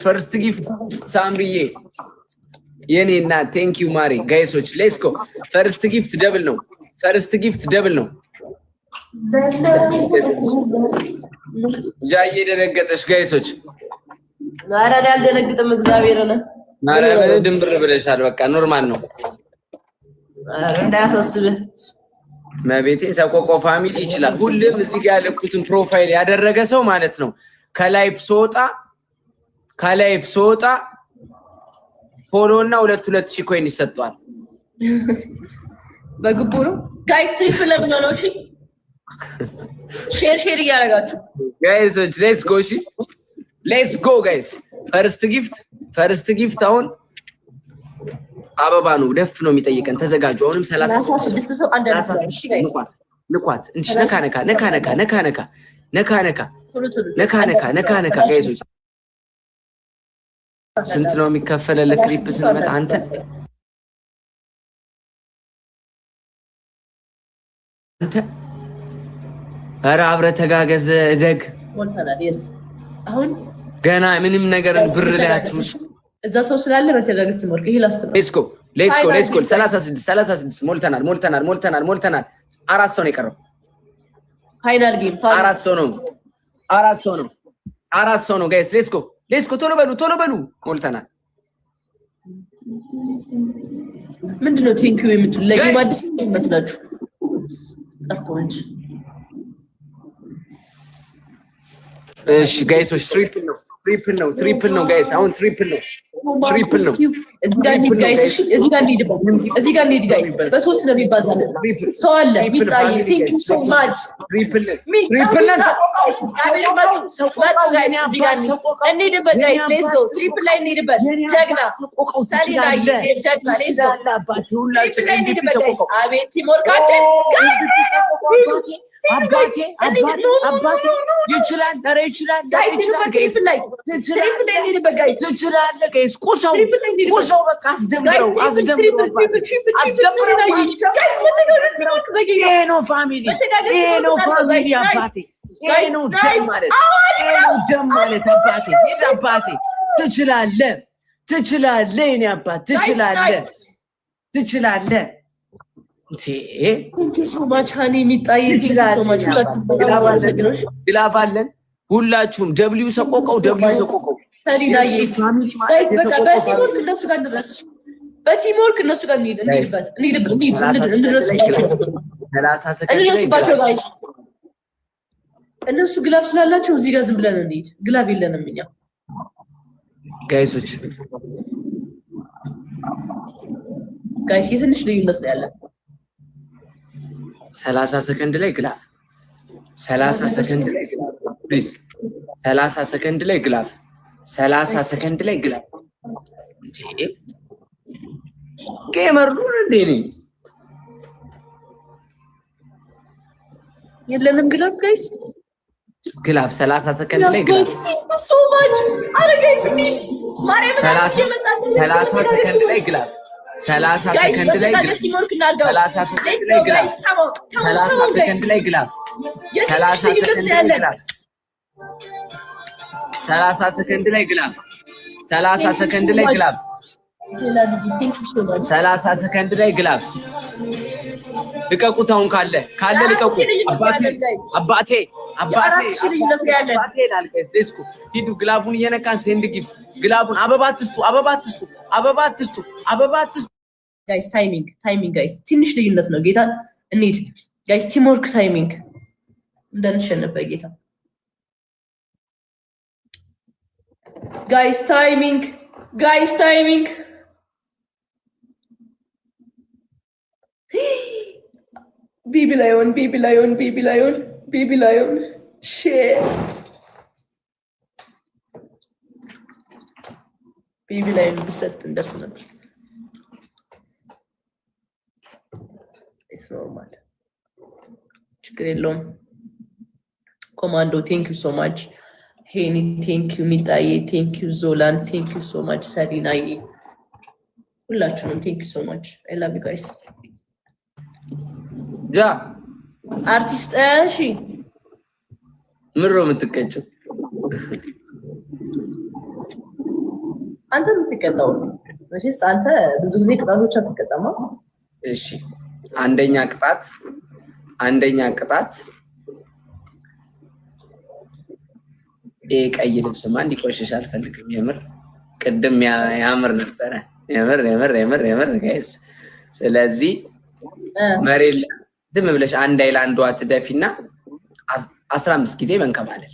First gift Sambiye. Yeni na thank you Mari. Guys, let's go. First gift double no. First gift double no. Jaye ደረገጠሽ ጋይሶች ማራዳ አልደረገጠም እግዚአብሔር ነው ማራዳ ድንብር ብለሻል በቃ ኖርማል ነው እንዳያሳስብህ መቤቴ ሰቆቆ ፋሚሊ ይችላል ሁሉም እዚህ ጋር ያለኩትን ፕሮፋይል ያደረገ ሰው ማለት ነው ከላይፍ ሶጣ ፎሎና 22000 ኮይን ይሰጣል በግቡ ነው ጋይስ ትሪፕል ነው እሺ ሼር እያደረጋችሁ guys let's go guys first gift አሁን አበባ ነው ደፍ ነው የሚጠይቀን ተዘጋጁ አሁንም 36 ሰው አንደርስ እሺ ጋይስ ልቋት እንሽ ነካ ጋይስ ስንት ነው የሚከፈለው ለክሊፕ ስንመጣ አንተ አረ አብረ ተጋገዘ ደግ ሞልተናል አሁን ገና ምንም ነገር ብር ላይ አትሩስ እዛ ሰው ስላለ በተጋገዝ ትሞርክ ይሄ ላስት ነው let's go 36 ሞልተናል አራት ሰው ነው የቀረው ፋይናል ጌም አራት ሰው ነው ጋይስ let's go ቶሎ በሉ ሞልተናል ምንድነው ቴንክ ዩ የምትል ለጌም አዲስ የምትላችሁ ጠርቶንች እሺ ጋይሶች ትሪፕል ነው ጋይስ አሁን ትሪፕል ነው እዚህ ጋር እንሂድ ጋይስ በሶስት ነው የሚባዛው ሰው አለ ሚጣይ ቴንክ ዩ ሶ ማች ትሪፕል እንሂድበት ጋይስ ሌትስ ጎ ትሪፕል ላይ እንሂድበት ጀግና አቤት ቲሞርካችን አባቴ ይችላል ጋይስ ቁሰው በቃ አስደምረው ይሄ ነው ፋሚሊ አባቴ ይሄ ነው ደም ማለት አባቴ ትችላለህ የኔ አባት ትችላለህ ሶማቻኒ ሚጣይ ግላባለን ሁላችሁም ደብሊው ሰቆቀው ሰሊናዬ በቲሞርክ እነሱ ጋር እንድረስ እነሱ ጋር እንድረስባቸው ጋይስ እነሱ ግላብ ስላላቸው እዚህ ጋር ዝም ብለን እንሂድ ግላብ የለንም እኛ ጋይሶች ጋይስ የትንሽ ልዩነት ነው ያለን 30 ሰከንድ ላይ ግላፍ 30 ሰከንድ ላይ ፕሊዝ 30 ሰከንድ ላይ ግላፍ 30 ሰከንድ ላይ ግላፍ ጌመር ነው እንዴ ነኝ የለንም ግላፍ ጋይስ ግላፍ 30 ሰከንድ ላይ ግላፍ ሶ ማች አረ ጋይስ እንሂድ ማርያም 30 ሰከንድ ላይ ግላፍ 30 ሰከንድ ላይ ግላፍ 30 ሰከንድ ላይ ግላፍ 30 ሰከንድ ላይ ግላፍ 30 ሰከንድ ላይ ግላፍ 30 ሰከንድ ላይ ግላፍ ልቀቁት አሁን ካለ ልቀቁ አባቴ ላልከስ ሌስኩ ሂዱ ግላፉን እየነካን ሴንድ ጊፍት ግላፉን አበባ አትስጡ ጋይስ ታይሚንግ ጋይስ ትንሽ ልዩነት ነው ጌታ እንሂድ ጋይስ ቲምወርክ ታይሚንግ እንደንሸነፈ ጌታ ጋይስ ታይሚንግ ቢቢ ላዮን ሼር ቢቢ ላዮን ብሰጥ እንደርስ ነበር ኖርማል ችግር የለውም ኮማንዶ ቴንክ ዩ ሶ ማች ሄኒ ቴንክ ዩ ሚጣዬ ቴንክ ዩ ዞላን ቴንክ ዩ ሶ ማች ሰሊናዬ ሁላችሁንም ቴንክ ዩ ሶ ማች አይ ላቭ ዩ ጋይስ ጃ አርቲስት እሺ ምሮ የምትቀጭው አንተ የምትቀጣው መቼስ አንተ ብዙ ጊዜ ቅጣቶች አትቀጣማ። እሺ አንደኛ ቅጣት ቀይ ልብስማ እንዲቆሽሽ አልፈልግም። የምር ቅድም ያምር ነበረ። የምር ጋይስ። ስለዚህ መሬት ዝም ብለሽ አንድ አይላንዷ ትደፊና 15 ጊዜ መንከባለል።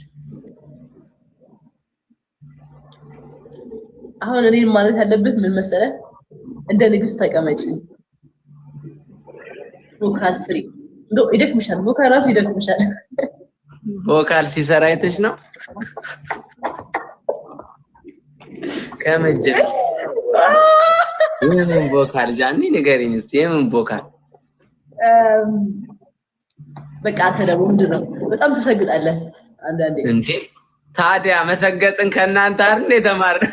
አሁን እኔ ማለት ያለብህ ምን መሰለህ? እንደ ንግስት ተቀመጪ። ቮካል ስሪ። ይደክምሻል። ቮካል ራሱ ይደክምሻል። ቮካል ሲሰራ አይተሽ ነው ከመጀ የምን ቮካል ጃኒ ንገሪኝ እስኪ የምን ቮካል? በቃ አንተ ደግሞ ምንድን ነው በጣም ትሰግጣለህ አንዳንዴ። እንዴ ታዲያ መሰገጥን ከእናንተ አይደል የተማርነው?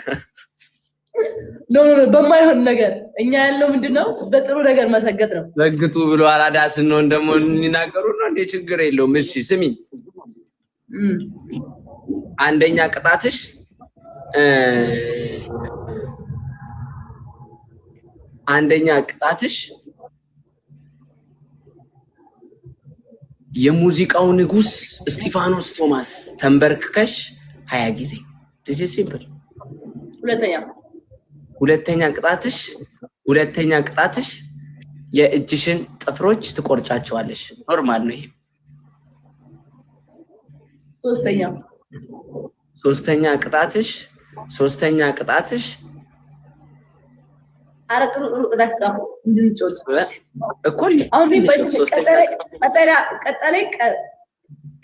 ኖ በማይሆን ነገር እኛ ያለው ምንድነው በጥሩ ነገር መሰገጥ ነው። ሰግጡ ብሎ አራዳ ስንሆን ደግሞ እንናገሩ ነው እንዴ? ችግር የለውም። እሺ ስሚኝ፣ አንደኛ ቅጣትሽ የሙዚቃው ንጉስ እስጢፋኖስ ቶማስ ተንበርክከሽ 20 ጊዜ። this is simple። ሁለተኛ ቅጣትሽ የእጅሽን ጥፍሮች ትቆርጫቸዋለሽ። ኖርማል ነው ይሄ። ሶስተኛ ቅጣትሽ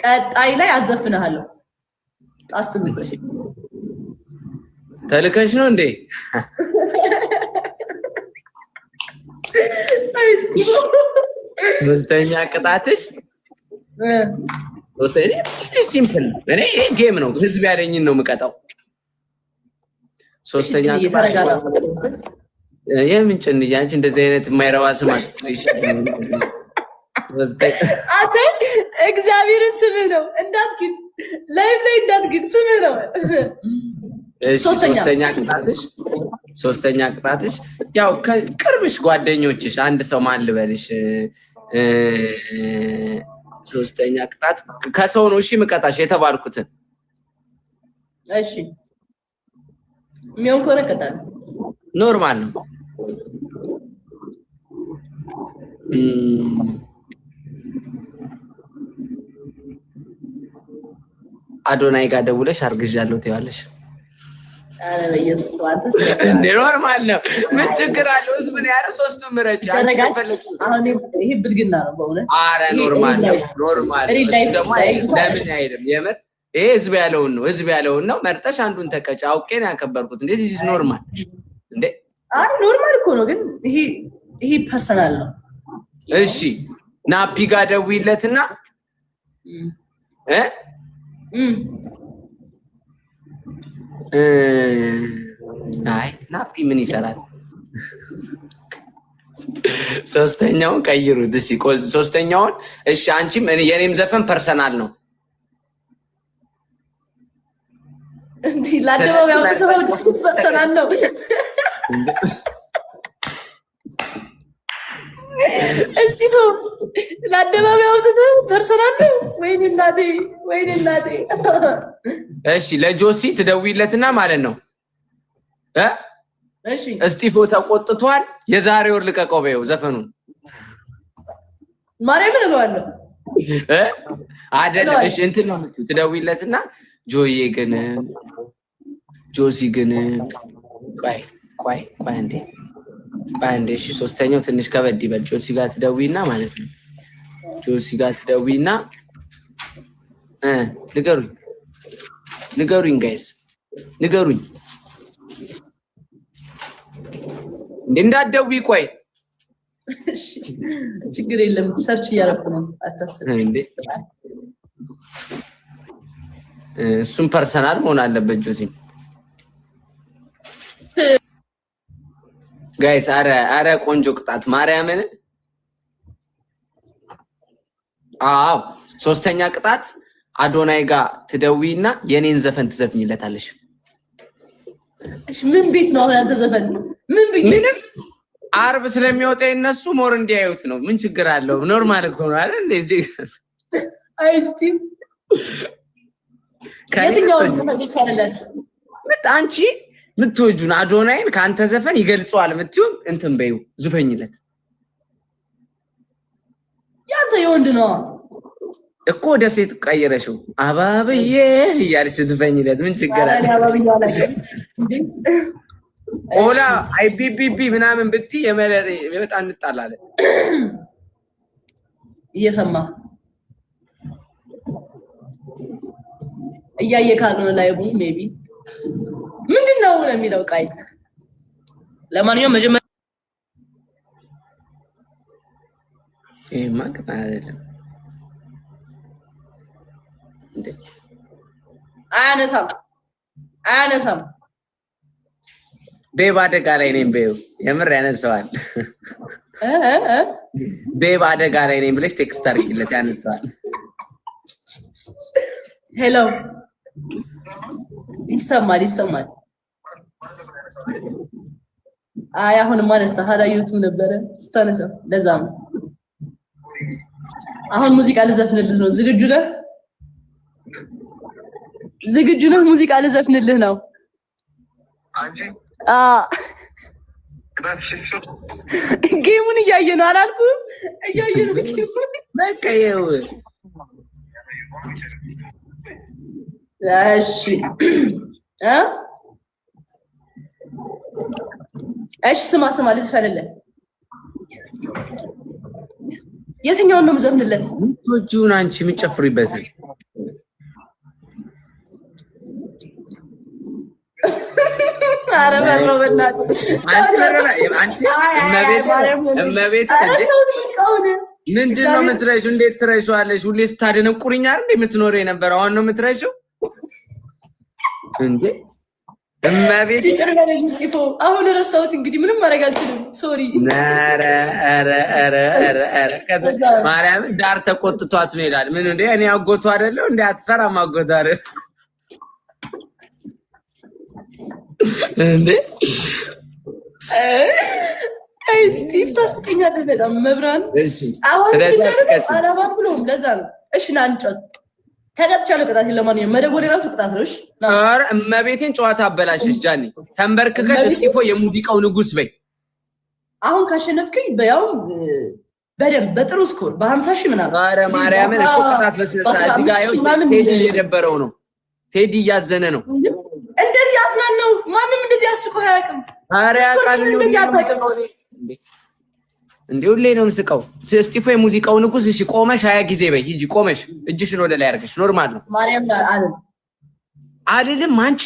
ቀጣይ ላይ አዘፍንሃለሁ። አስብበት። ተልከሽ ነው እንዴ? ሶስተኛ ቅጣትሽ ሲምፕል። እኔ ይሄ ጌም ነው፣ ህዝብ ያለኝን ነው የምቀጣው። ሶስተኛ ቅጣት የምን ጭንያ አንቺ እንደዚህ አይነት የማይረባ ስም አትጥሪሽ። አንተ እግዚአብሔርን ስምህ ነው እንዳትግድ፣ ላይቭ ላይ እንዳትግድ ስምህ ነው። ሶስተኛ ቅጣትሽ ያው ከቅርብሽ ጓደኞችሽ አንድ ሰው ማን ልበልሽ? ሶስተኛ ቅጣት ከሰው ነው። እሺ ምቀጣሽ የተባልኩትን። እሺ የሚሆን ከሆነ ቀጣል ኖርማል ነው። አዶናይ ጋር ደውለሽ አርግዣለሁ ትያለሽ። አረ በኢየሱስ አንተስ ኖርማል ነው። ምን ችግር አለው? ህዝብ ነው ያለው። ሶስቱም ምረጭ። አንቺ ከፈለግሽ አሁን ይሄ ብልግና ነው በእውነት። አረ ኖርማል ነው። ደግሞ ለምን አይደለም? የምር ይሄ ህዝብ ያለውን ነው መርጠሽ አንዱን ተቀጭ። አውቄ ነው ያከበርኩት። እንዴ this is ኖርማል እንዴ? አይ ኖርማል እኮ ነው፣ ግን ይሄ ፐርሰናል ነው። እሺ ናፒ ጋር ደውይለትና አይ ናፒ ምን ይሰራል? ሶስተኛውን ቀይሩት። እሺ ሶስተኛውን እሺ አንቺም የኔም ዘፈን ፐርሰናል ነው። እንዴ ለአደባባይ ፐርሰናል ነው። እስቲ ነው ለአደባባይ አውጥተህ ፐርሰናል ነው። ወይኔ እናቴ። እሺ ለጆሲ ትደውይለትና ማለት ነው እሺ እስጢፎ ተቆጥቷል፣ የዛሬ ወር ልቀቀው በይው ዘፈኑን። ማርያምን እለዋለሁ አይደለም። እሺ እንትን ነው የምትይው። ትደውይለትና ጆሲ ግን ቆይ አንዴ እሺ ሶስተኛው ትንሽ ከበድ ይበል። ጆሲ ጋር ትደውይና ማለት ነው። ጆሲ ጋር ትደውይና ንገሩኝ ጋይስ ንገሩኝ። እንዳትደውይ ቆይ ችግር የለም ሰርች እያደረኩ ነው አታስብ እንዴ። እሱም ፐርሰናል መሆን አለበት ጆሲ ጋይስ። አረ ቆንጆ ቅጣት ማርያምን። አዎ ሶስተኛ ቅጣት አዶናይ ጋር ትደውይና የኔን ዘፈን ትዘፍኝለታለሽ። እሺ ምን ቤት ነው አሁን አንተ ዘፈን ምን ብዬ ምንም አርብ ስለሚወጣ እነሱ ሞር እንዲያዩት ነው። ምን ችግር አለው? ኖርማል እኮ ነው አይደል? እንደዚህ አይ እስቲ የትኛው ዘፈን ይሰራላት? አንቺ ምትወጁን አዶናይን ካንተ ዘፈን ይገልጸዋል ምትዩም እንትን በዩ ዝፈኝለት። ያንተ የወንድ ነው እኮ ወደ ሴት ቀይረሽው አባብዬ እያልሽ ዝፈኝለት። ምን ችግር አለ? አባብዬ አላለ እንዴ ኦላ አይቢቢቢ ምናምን ብትይ በጣም እንጣላለን። እየሰማ እያየ ካልሆነ ላይ ሜቢ ምንድነው ለሚለው ቃይ ለማንኛውም መጀመሪያ ማግና አይደለም እንዴ አያነሳም ቤብ አደጋ ላይ ነኝ በይው። የምር ያነሳዋል። ቤብ አደጋ ላይ ነኝ ብለሽ ቴክስት አድርጊለት ያነሳዋል። ሄሎ ይሰማል። አይ አሁን ማነሳ ሀዳዩት ነበረ ስታነሳ ለዛ ነው። አሁን ሙዚቃ ልዘፍንልህ ነው። ዝግጁ ነህ? ሙዚቃ ልዘፍንልህ ነው። ጌሙን እያየ ነው አላልኩም? እያየ ነው ጌሙን። በቃ ይኸው እሺ ስማ ልዝፈንልህ። የትኛውን ነው የምዘፍንለት? ወጁን አንቺ የምትጨፍሪበት አረበረው በእናትህ ምንድን ነው የምትረሺው? እንዴት ትረሺዋለሽ? ሁሌ ስታደነቁርኝ አይደል የምትኖረው የነበረው? አሁን ነው የምትረሺው እንዴ? እመቤት አሁን ረሳሁት። እንግዲህ ምንም ማድረግ አልችልም። ሶሪ። ማርያም ዳር ተቆጥቷት ነው ይላል። ምን እንዴ እኔ አጎቷ አይደለሁ እንዴ? አትፈራም? አጎቷ አይደል እንዴ? አይ ስቲቭ ታስቀኛለህ በጣም መብራን። እሺ ስለዚህ አላባም ብሎም ለዛ ነው። እሺ ና እንጫወት። ተቀጥቻለሁ። ቅጣት ለማንኛውም መደወል የራሱ ቅጣት ነው። እሺ ኧረ እመቤቴን ጨዋታ አበላሽሽ ጃኒ። ተንበርክከሽ እስጢፎ የሙዚቃው ንጉስ በይ። አሁን ካሸነፍከኝ በያው በደንብ በጥሩ ስኮር በ50 ሺህ ምናምን። ኧረ ማርያምን እኮ ቅጣት በስነሳ እዚህ ጋር ይኸው ቴዲ እየደበረው ነው። ቴዲ እያዘነ ነው። እንደዚህ አዝናለሁ። ማንም እንደዚህ አስቆ አያውቅም። ኧረ ያውቃል እንዴ ሁሌ ነው የምስቀው። እስጢፎ የሙዚቃው ንጉስ። እሺ ቆመሽ 20 ጊዜ በይ። ሂጂ ቆመሽ እጅሽን ወደ ላይ አድርገሽ ኖርማል ነው። ማርያም አይደለም አንቺ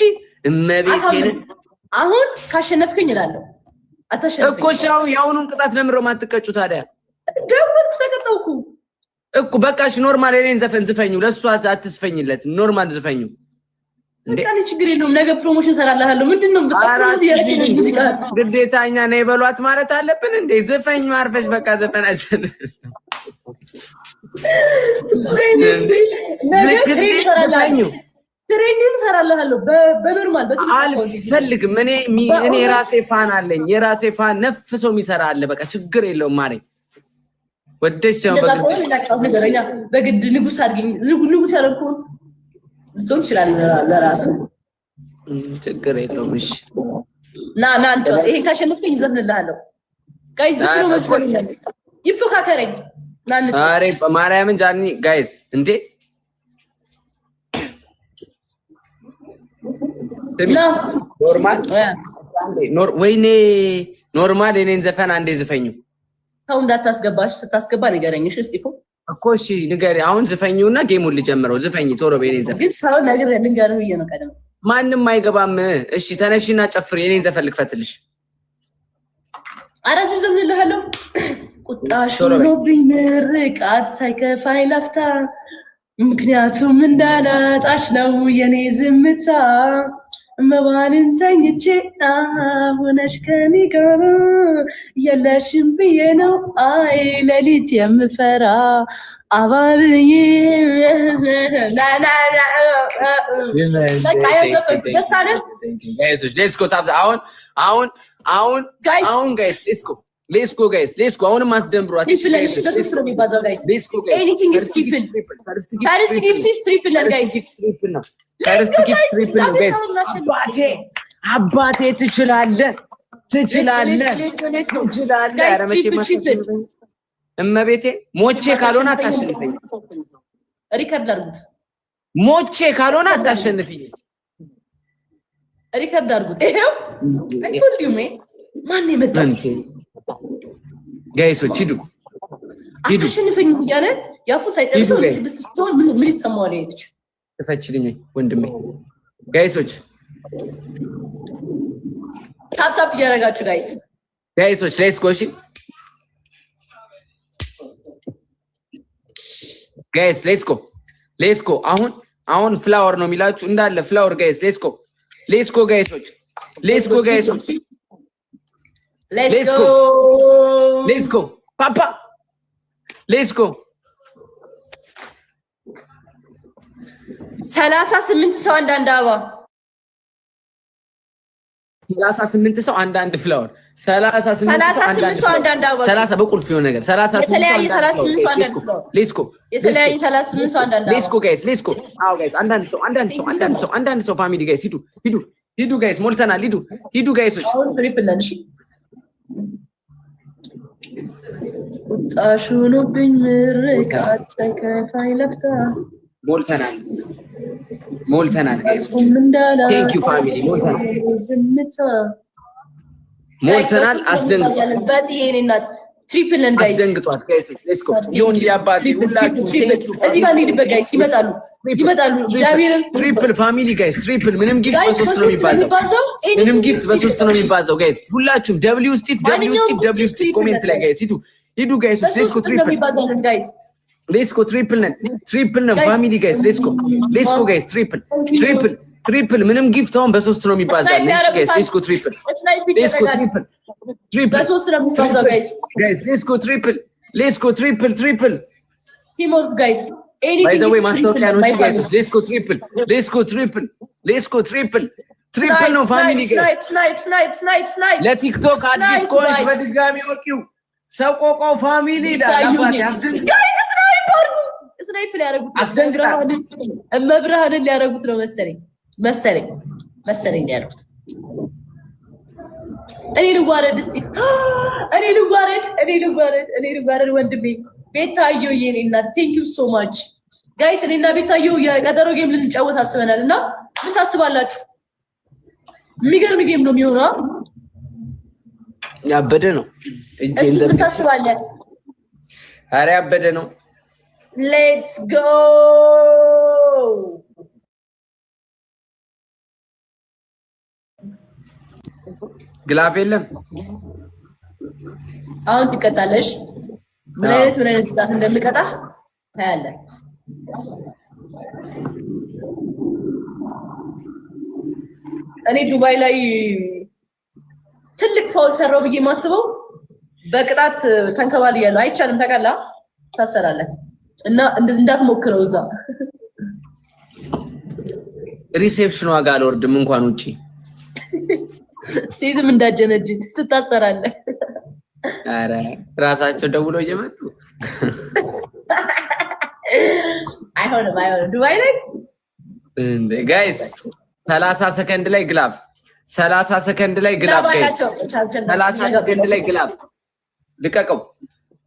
እመቤቴን። አሁን ካሸነፍከኝ እላለሁ። አታሸነፍከኝ እኮ ሻው ያውኑን ቅጣት ለምሮ ማትቀጩ ታዲያ? ደውልኩ ተቀጣውኩ እኮ በቃ እሺ ኖርማል የኔን ዘፈን ዝፈኙ። ለሱ አትስፈኝለት። ኖርማል ዝፈኙ እንዴ። በቃ ችግር የለውም። ነገ ፕሮሞሽን ሰራልሃለሁ። ምንድነው ግዴታኛ ነው የበሏት ማለት አለብን እንዴ? ዝፈኝ ማርፈሽ በቃ ዘፈናችን ትሬኒንግ ሰራልሃለሁ። በኖርማል አልፈልግም። እኔ የራሴ ፋን አለኝ። የራሴ ፋን ነፍ ሰው የሚሰራ አለ። በቃ ችግር የለውም። ማረኝ ወደሽ ነው በግድ ንጉስ አድርገኝ። ንጉስ ያደረኩህ ልትሆን ትችላለህ ለራስህ። ችግር የለውም። እሺ ና እንጫወት። ይሄን ካሸነፍከኝ ይዘፍንልሃለሁ። ጋይስ ዝም ብሎ መስፈን ይፎካከረኝ። ና እንጫወት። አሬ ማርያምን ጃኒ ጋይስ እንዴ ወይኔ ኖርማል የኔን ዘፈን አንዴ ዝፈኙ። ሰው እንዳታስገባሽ። ስታስገባ ንገረኝ እሺ እስጢፎ እኮ እሺ ንገሪ። አሁን ዝፈኙና ጌሙን ልጀምረው። ዝፈኝ ቶሎ በኔን ዘፈን። ግን ሰው ነገር ልንገርህ ብዬ ነው ቀደም። ማንም አይገባም። እሺ ተነሽና ጨፍሪ። የኔን ዘፈን ልክፈትልሽ። አረሱ ዘምንልሃለሁ። ቁጣሽ ሆኖብኝ ምርቃት ሳይከፋኝ ላፍታ፣ ምክንያቱም እንዳላጣሽ ነው የኔ ዝምታ። መባልን ተኝቼ አሁነሽ ከኔ ጋር የለሽም ብዬ ነው አይ ሌሊት የምፈራ አባብዬ Let's go guys. አሁንም አስደምሯት አባቴ ትችላለህ እመቤቴ ሞቼ ካልሆነ አታሸንፈኝ ሪከርድ አድርጉት ሞቼ ካልሆነ አታሸንፈኝ ሪከርድ አድርጉት ይሄው I told you man ማን የመጣው ጋይሶች ሂዱ አታሸንፈኝ እያለ ያፉ ሳይጨርሰው ለስድስት ስቶን ምን ይሰማዋል ይሄ ልጅ ተፈችልኝ ወንድሜ ጋይሶች ታፕ እያደረጋችሁ ጋይሶች ሌትስ ጎ አሁን ፍላወር ነው የሚላችሁ እንዳለ ፍላወር ጋይስ ሌትስ ጎ ጋይሶች ሌትስ ጎ ፓፓ ሌትስ ጎ 38 ሰው አንዳንድ አበባ 38 ሰው አንዳንድ ፍላወር 38 ሰው አንዳንድ አበባ 30 በቁልፍ የሆነ ነገር 38 ሰው የተለያየ 38 ሰው አንዳንድ አበባ ሌትስ ጎ ጋይስ አዎ ጋይስ አንዳንድ ሰው ፋሚሊ ጋይስ ሂዱ ጋይስ ሞልተናል ሂዱ ጋይሶች አሁን ትሪፕል ነን እሺ ጣሹኑብኝ ምርቃት ተከፋይ ለፍታ ሞልተናል ጋይስ ቴንክ ዩ ፋሚሊ ሞልተናል አስደንግጧት በዚህ እናት ትሪፕል ነን ጋይስ አስደንግጧት ጋይስ ሌትስ ጎ ይሁን ሊያባቲ ሁላችሁ እዚህ ጋር እንሂድበት ጋይስ ይመጣሉ እግዚአብሔርን ትሪፕል ፋሚሊ ጋይስ ትሪፕል ምንም ጊፍት በሶስት ነው የሚባዛው ጋይስ ሁላችሁም ደብሊው ስቲፍ ኮሜንት ላይ ጋይስ ሂዱ ጋይስ ሌትስ ጎ ትሪፕል ነን ፋሚሊ ጋይስ ሌትስ ጎ ጋይስ ትሪፕል ምንም ጊፍት አሁን በሶስት ነው የሚባዛው ጋይስ ሌትስ ጎ ትሪፕል በሶስት ነው የሚባዛው ጋይስ ሌትስ ጎ ትሪፕል ቲም ኦፍ ጋይስ by the way ማስታወቂያ ነው ጋይስ ሌትስ ጎ ትሪፕል ነው ፋሚሊ ጋይስ ስናይፕ ለቲክቶክ አዲስ ኮንሽ በድጋሚ ወቂው ሰቆቆው ፋሚሊ ዳላባት ያስደንግ ጋይስ ስናይፕ ሊያረጉት እመብርሃንን ሊያረጉት ነው መሰለኝ ሊያረጉት እኔ ልዋረድ ወንድሜ ቤታዮ የኔ እናት ቴንክ ዩ ሶ ማች ጋይስ እኔና ቤታዮ የቀጠሮ ጌም ልንጫወት አስበናል እና ምን ታስባላችሁ የሚገርም ጌም ነው የሚሆነው ያበደ ነው እጄን ምን ታስባለህ ኧረ ያበደ ነው ሌትስ ጎ ግላፍ የለም አሁን ትቀጣለሽ ምን አይነት ግላፍ እንደምቀጣህ ታያለህ እኔ ዱባይ ላይ ትልቅ ፋውል ሰራው ብዬ ማስበው በቅጣት ተንከባልያለሁ አይቻልም ታውቃለህ ታሰራለህ እና እንዳትሞክረው እዛ ሪሴፕሽኑ ዋጋ አልወርድም እንኳን ውጪ ሴትም እንዳጀነጅ ትታሰራለህ አረ ራሳቸው ደውለው እየመጡ አይሆንም ዱባይ ላይ እንደ ጋይስ 30 ሰከንድ ላይ ግላፍ 30 ሰከንድ ላይ ግላፍ ጋይስ 30 ሰከንድ ላይ ግላፍ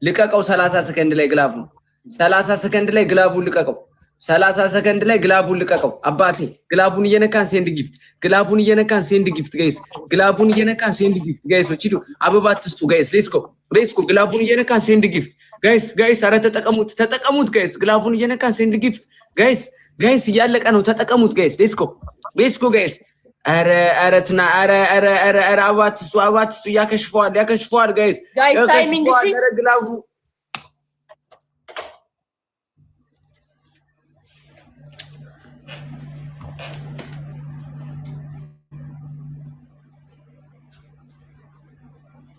ልቀቀው 30 ሰከንድ ላይ ግላፉ 30 ሰከንድ ላይ ግላፉን ልቀቀው 30 ሰከንድ ላይ ግላፉን ልቀቀው አባቴ ግላፉን እየነካን ሴንድ ጊፍት ጋይስ ግላፉን እየነካን ሴንድ ጊፍት ጋይሶች ሂዱ አበባ አትስጡ ጋይስ ሌትስ ጎ ግላፉን እየነካን ሴንድ ጊፍት ጋይስ አረ ተጠቀሙት ጋይስ ግላፉን እየነካን ሴንድ ጊፍት ጋይስ እያለቀ ነው ተጠቀሙት ጋይስ ሌትስ ጎ ጋይስ አረ አበባ አትስጡ ያከሽፈዋል ጋይስ ታይሚንግ ግላፉ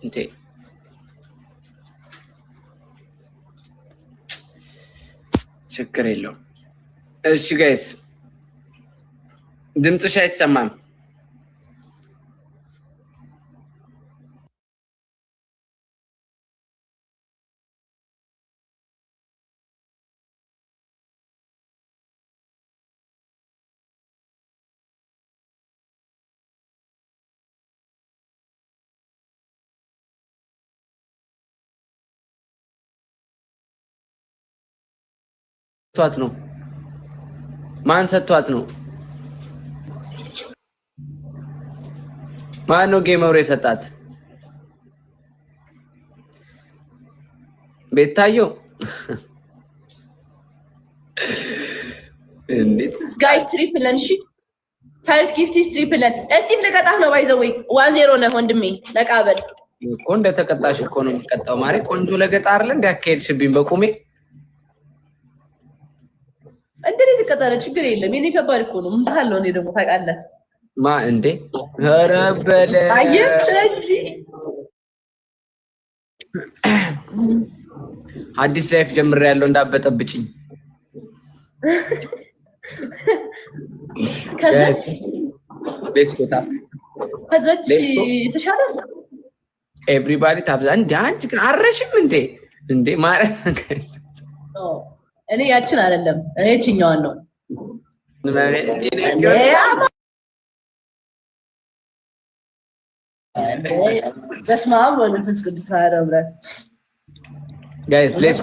እንዴ ችግር የለውም። እሺ ጋይስ ድምፅሽ አይሰማም። ሰጥቷት ነው? ማን ሰጥቷት ነው? ማን ነው ጌመሩ የሰጣት? ቤታዮ እንዴት ጋይስ ትሪፕለን እሺ ፈርስት ጊፍት ኢዝ ትሪፕለን እስቲፍ ለቀጣህ ነው ባይዘው 1-0 ነው ወንድሜ ለቃበል እኮ እንደተቀጣሽ እኮ ነው የሚቀጣው ማሪ ቆንጆ ለገጣ አይደል እንዲያካሄድሽብኝ በቁሜ እንደኔ ተቀጣለ ችግር የለም የኔ ከባድ እኮ ነው ምንታል ነው እኔ ደግሞ ታውቃለህ ማ እንዴ ረበለ አየ ስለዚህ አዲስ ላይፍ ጀምሬያለሁ እንዳበጠብጭኝ ከዛች ቤስኮታ ከዛች ተሻለ ኤቭሪባዲ ታብዛ እንዴ አንቺ ግን አረሽም እንዴ ማረም እኔ ያችን አይደለም እኔ እቺኛዋን ነው በስመ አብ ወመንፈስ ቅዱስ አሐዱ አምላክ ጋይስ ሌትስ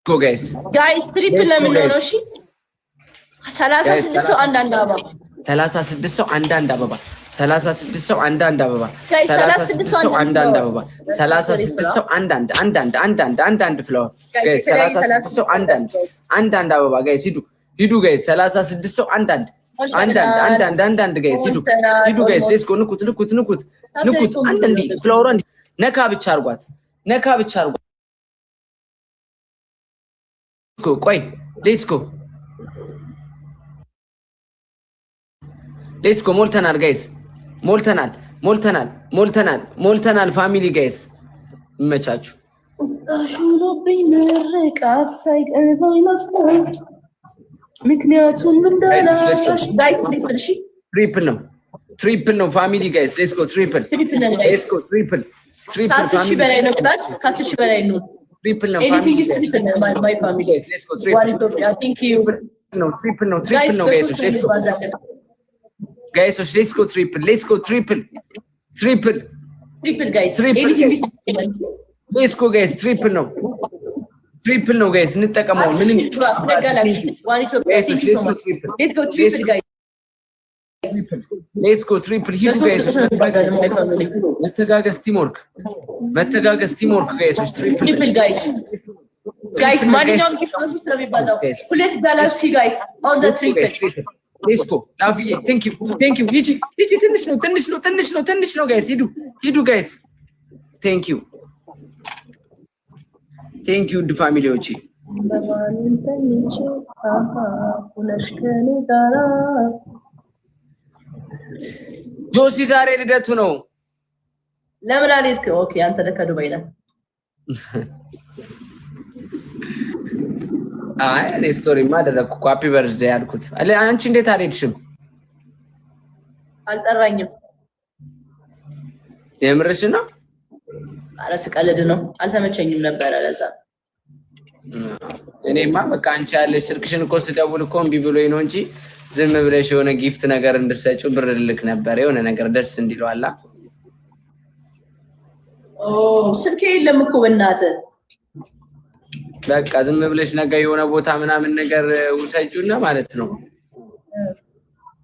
ጎ ጋይስ ትሪፕል ለምን ነው እሺ 36 ሰው አንዳንድ አበባ 36 ሰው አንዳንድ አበባ 36 ሰው አንዳንድ አበባ 36 ሰው አንዳንድ አበባ 36 ሰው አንዳንድ ፍላወር ጋይስ 36 ሰው አንዳንድ አበባ ጋይስ ሂዱ ጋይስ 36 ሰው አንዳንድ ጋይስ ሂዱ ጋይስ ሌትስ ጎ ንኩት አንዳንድ ፍላወር ነካ ብቻ አርጓት ቆይ ሌትስ ጎ ሞልተናል ጋይስ ሞልተናል ፋሚሊ ጋይስ ይመቻችሁ አሹሎብኝ ምርቃት ሳይቀርበኝ መፍጠን ምክንያቱም እንዳላሽ ጋይ ትሪፕል ነው ፋሚሊ ጋይስ ሌትስ ጎ ትሪፕል ከ10 ሺህ በላይ ነው ቅጣት ከ10 ሺህ በላይ ነው ትሪፕል ነው anything is triple my family ሌትስ ጎ ትሪፕል I think you ትሪፕል ነው ጋይስ ሌትስ ጎ ትሪፕል guys anything is triple ሌትስ ጎ ጋይስ ትሪፕል ነው ጋይስ እንጠቀመው ምንም let's go triple guys ሌትስ ጎ ትሪፕል ሂዱ ጋይስ መተጋገዝ ቲምወርክ ጋይስ ትሪፕል ጋይስ ማንኛውም ጊፍት ነው ስለሚባዛው ሁለት ጋላክሲ ጋይስ on the triple ሌትስ ጎ ላቪዬ ቴንክ ዩ ሂጂ ትንሽ ነው ጋይስ ሂዱ ጋይስ ቴንክ ዩ ውድ ፋሚሊዎቼ ጆሲ ዛሬ ልደቱ ነው ለምን አልሄድክ ኦኬ አንተ ለካ ዱባይ ነህ አይ እኔ ስቶሪማ አደረኩ ሃፒ በርዝዴ ያልኩት አንቺ እንዴት አልሄድሽም አልጠራኝም የምርሽ ነው ኧረ ስቀልድ ነው አልተመቸኝም ነበር ለዛ እኔማ በቃ አንቺ ያለሽ ስልክሽን እኮ ስደውል እኮ እምቢ ብሎኝ ነው እንጂ ዝም ብለሽ የሆነ ጊፍት ነገር እንድትሰጪው ብር ልክ ነበር የሆነ ነገር ደስ እንዲለው አላ ስልኬ የለም እኮ በእናትህ በቃ ዝም ብለሽ ነገር የሆነ ቦታ ምናምን ነገር ውሰጂውና ማለት ነው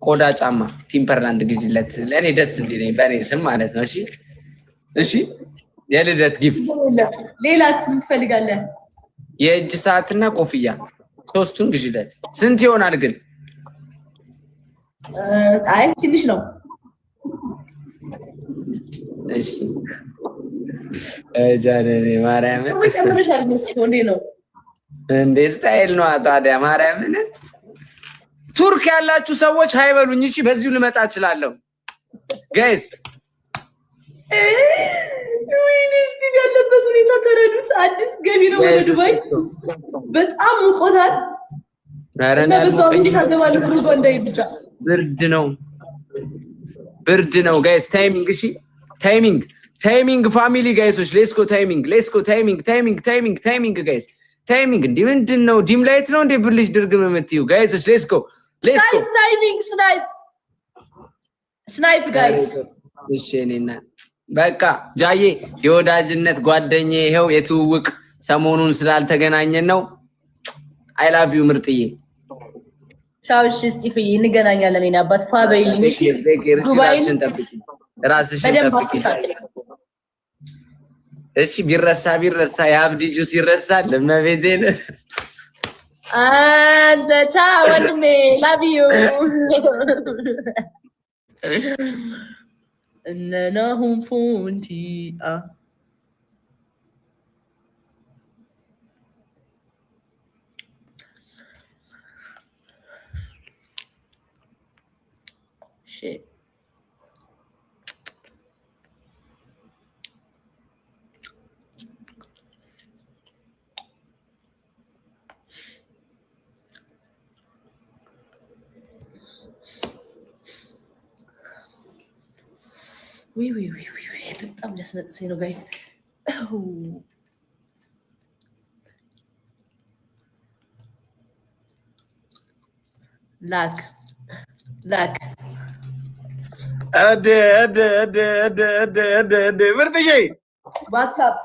ቆዳ ጫማ ቲምፐርላንድ ግዢለት ለኔ ደስ እንዲለኝ በኔ ስም ማለት ነው እሺ የልደት ጊፍት ሌላስ ምን ትፈልጋለህ የእጅ ሰዓትና ኮፍያ ሶስቱን ግዢለት ስንት ይሆናል ግን አይ ትንሽ ነው እሺ ጃነኔ ማርያም ወይ ተምረሻል እንዴ ነው እንዴ ስታይል ነው ታዲያ ማርያምን ቱርክ ያላችሁ ሰዎች ሃይበሉኝ እሺ በዚሁ ልመጣ እችላለሁ ጋይስ ወይኔ እስቲ ያለበት ሁኔታ ተረዱት። አዲስ ገቢ ነው ወደ ዱባይ በጣም ሙቆታል። አረና ብርድ ነው ጋይስ። ታይሚንግ እሺ፣ ታይሚንግ ፋሚሊ ጋይሶች፣ ሌትስ ጎ ታይሚንግ ጋይስ። ታይሚንግ እንዴ ምንድን ነው? ዲም ላይት ነው እንዴ ብልሽ ድርግም የምትዩ ጋይሶች? ሌትስ ጎ ታይሚንግ ስናይፕ ጋይስ። እሺ እኔና በቃ ጃዬ የወዳጅነት ጓደኛዬ ይሄው የትውውቅ ሰሞኑን ስላልተገናኘን ነው። አይ ላቭ ዩ ምርጥዬ። ሻውሽ ስቲፍዬ እንገናኛለን። እኔ አባት ፋበይልኝ ራስሽን ጠብቂ፣ ራስሽን ጠብቂ። እሺ ቢረሳ የአብዲ ጁስ ይረሳል። ለመቤቴን አንተ ቻው ወንድሜ ላቭ ዩ እነናሁም ፉንቲ shit. Oui. በጣም ሊያስነጥሰኝ ነው ጋይስ። ላክ አደ ምርጥዬ ዋትስአፕ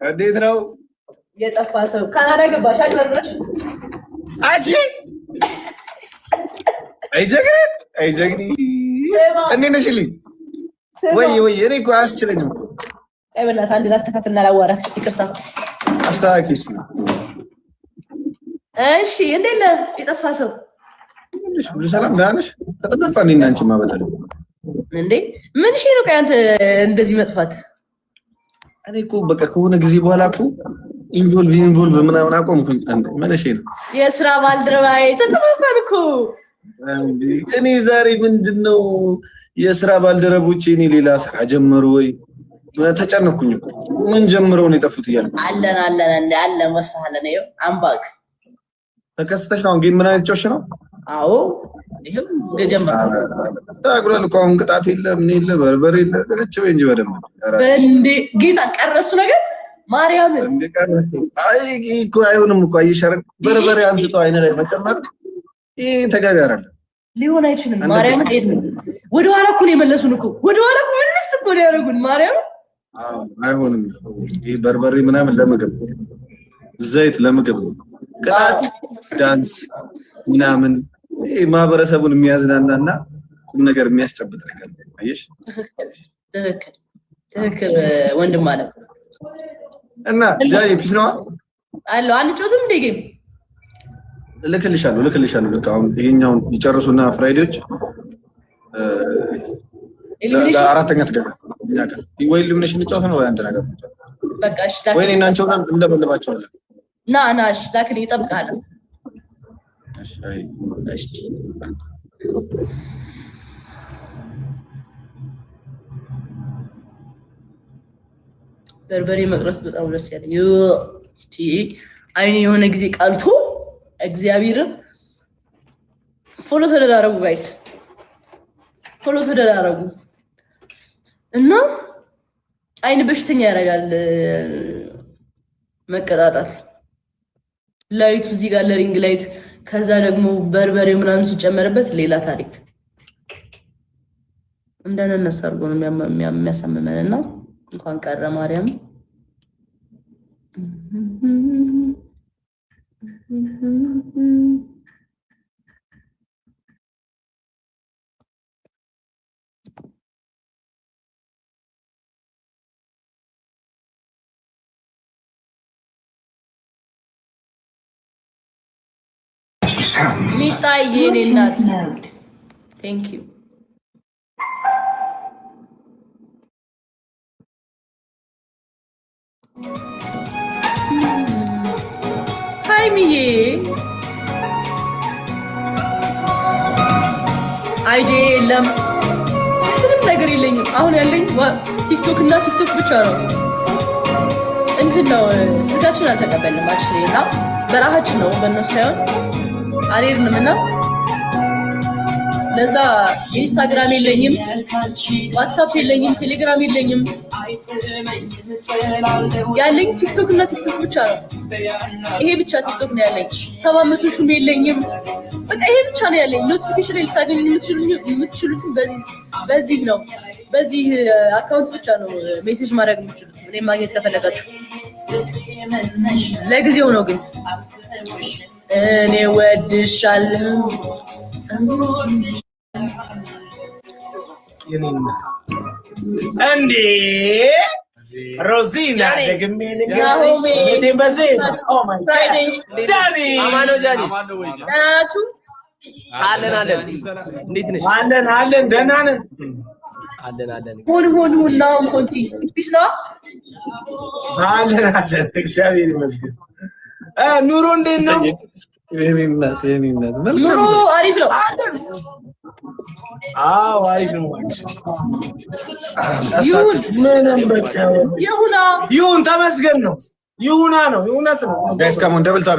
እንዴት ነው? የጠፋ ሰው ካናዳ ገባሽ አጭበርብረሽ? አቺ አይ ጀግኒ እንዴት ነሽልኝ? ወይ እኔ እኮ አያስችለኝም እኮ። አይ በእናትህ አንድ ላስተካክልና ላዋራህ። ይቅርታ አስተካክይስ። እሺ እንዴት ነህ? የጠፋ ሰው ሁሉ ሰላም ደህና ነሽ? ተጠፋን እና አንቺማ በተለይ እንዴ ምን እሺ ነው አንተ እንደዚህ መጥፋት? እኔ እኮ በቃ ከሆነ ጊዜ በኋላ እኮ ኢንቮልቭ ምናምን አቆምኩኝ። ምን እሺ ነው የስራ ባልደረባዬ ተጠፋፋን እኮ። እኔ ዛሬ ምንድነው የስራ ባልደረቦቼ እኔ ሌላ ስራ ጀመሩ ወይ ተጨነኩኝ እኮ። ምን ጀምረው ነው የጠፉት እያልኩ አለን መሰሃለን። ይኸው አምባክ ተከስተሽ ነው ጌም ምን አይነት ጮሽ ነው? አዎ ይሄው ገጀመረ ታግሯል እኮ አሁን ቅጣት የለ ምን የለ በርበሬ የለ ተከቸው እንጂ በደንብ እንዴ ጌታ ቀረሱ ነገር ማርያም እንዴ ቀረሱ። አይ እኮ አይሆንም እኮ አይሻረን በርበሬ አንስቶ አይነ ላይ መጨመር ይሄ ተገቢ አይደለም፣ ሊሆን አይችልም። ማርያም ሄድ ወደ ኋላ እኮ ነው የመለሱን እኮ ወደ ኋላ ምንስ እኮ ነው ያደረጉን። ማርያም አይሆንም። ይሄ በርበሬ ምናምን ለምግብ ዘይት ለምግብ ቅጣት ዳንስ ምናምን ይሄ ማህበረሰቡን የሚያዝናናና ቁም ነገር የሚያስጨብጥ ነገር አየሽ። ትክክል ወንድም አለ እና ጃይ ፒስ ነው አለ አንጮትም እንደ ጌም ልክልሻለሁ። ልክ አሁን ይሄኛውን ይጨርሱና ፍራይዴዎች አራተኛ ተገባ ያቀር ወይ ኢሉሚኔሽን ጫወታ ነው ወይ አንድ ነገር በቃ እሺ ወይ እናንተው እንደበለባቸዋለን ናሽ ላክልኝ እጠብቅሃለሁ። እሺ በርበሬ መቅረስ በጣም ደስ ያለኝ አይኔ የሆነ ጊዜ ቃልቶ እግዚአብሔርን ፎሎ ተደራረጉ ጋይስ፣ ፎሎ ተደራረጉ እና አይን በሽተኛ ያደርጋል መቀጣጣት። ላይቱ እዚህ ጋር ለሪንግ ላይት ከዛ ደግሞ በርበሬ ምናምን ሲጨመርበት ሌላ ታሪክ እንደነነሳ አድርጎ ነው የሚያሳምመን እና እንኳን ቀረ ማርያም ሚጣዬ የኔ እናት ቴንክ ዩ ሃይሚዬ አይጄ የለም ምንም ነገር የለኝም። አሁን ያለኝ ቲክቶክ እና ቲክቶክ ብቻ ነው። እንትን ነው ስልካችን አልተቀበልንም አክቹሊ እና በራሳችን ነው በእነሱ ሳይሆን አልሄድንም እና ለዛ ኢንስታግራም የለኝም፣ ዋትስአፕ የለኝም፣ ቴሌግራም የለኝም። ያለኝ ቲክቶክ እና ቲክቶክ ብቻ ነው። ይሄ ብቻ ቲክቶክ ነው ያለኝ። 700 ሺህ የለኝም። በቃ ይሄ ብቻ ነው ያለኝ። ኖቲፊኬሽን ላይ ልታገኙ የምትችሉትን በዚህ ነው። በዚህ አካውንት ብቻ ነው ሜሴጅ ማድረግ የምትችሉት እኔ ማግኘት ከፈለጋችሁ። ለጊዜው ነው ግን እኔ ወድሻለሁ እንዴ ሮዚና ደግሜ ዳኒ አለን እንዴት ነሽ? አለን ደህና ነን። ሆኑ ነው ኮንቲ ቢስ ነው አለን እግዚአብሔር ይመስገን። ኑሮ እንዴት ነው? ኑሮ አሪፍ ነው። አዎ አሪፍ ነው። ይሁን ተመስገን ነው። ይሁና ነው እውነት ነው። Guys, come on, double tap.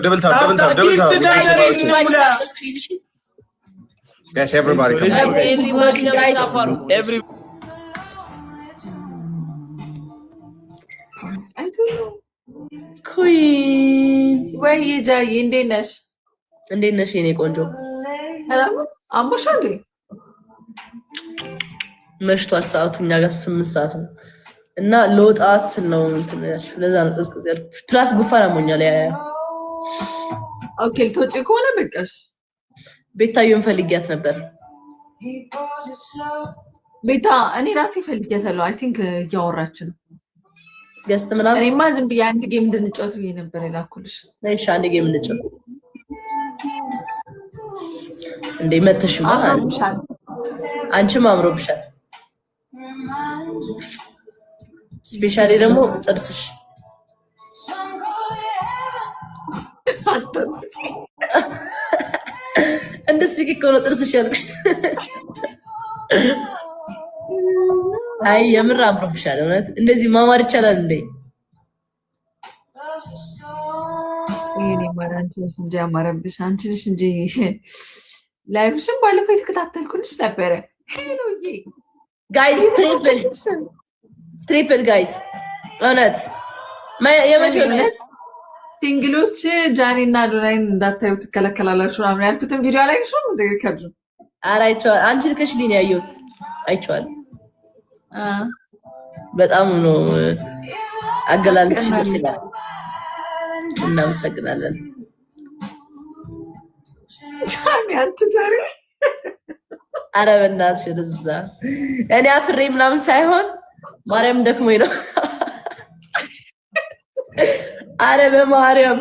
Guys, everybody come on. ኩዊን ወይ ጃዬ እንዴት ነሽ? እንዴት ነሽ የኔ ቆንጆ? አሞሽ እንዴ? መሽቷል። ሰዓቱ እኛ ጋር 8 ሰዓት ነው እና ለወጣ ስል ነው እንትን ያልሽው። ለዛ ነው ቅዝቅዝ ያልኩሽ። ፕላስ ጉፋን አሞኛል። ኦኬ ልትወጪ ከሆነ በቃሽ። ቤታየውን ፈልጊያት ነበር። ቤታ እኔ ራሴ ፈልጊያታለሁ። አይ ቲንክ እያወራች ነው። ገስት ምናምን እኔማ ዝም ብዬ አንድ ጌም እንድንጫወት ብዬ ነበር የላኩልሽ። እሺ አንድ ጌም እንጫወት እንዴ? መተሽማ አንቺም አምሮብሻል። ስፔሻሊ ደግሞ ጥርስሽ እንደዚህ እኮ ነው ጥርስሽ ያልኩሽ። አይ የምር አምሮብሻል። እውነት እንደዚህ ማማር ይቻላል እንዴ? ይሄኔ ማራንቺ እንጂ አማረብሽ አንቺ ነሽ እንጂ ላይቭሽን ባለፈው የተከታተልኩልሽ ነበረ። ሄሎዬ ጋይስ ትሪፕል ጋይስ እውነት የመቼው ሲንግሎች ጃኒ እና ዶናይን እንዳታዩ ትከለከላላችሁ ምናምን ያልኩትን ቪዲዮ ላይ ነው እንደከዱ አይቼዋለሁ። አንቺ ልከሽልኝ ያየሁት አይቼዋለሁ። በጣም ነው አገላለጽሽ ደስ ይላል። እናመሰግናለን። ጃኒ አትፈሪ። ኧረ በእናትሽ እዛ እኔ አፍሬ ምናምን ሳይሆን ማርያም ደክሞኝ ነው። ኧረ በማርያም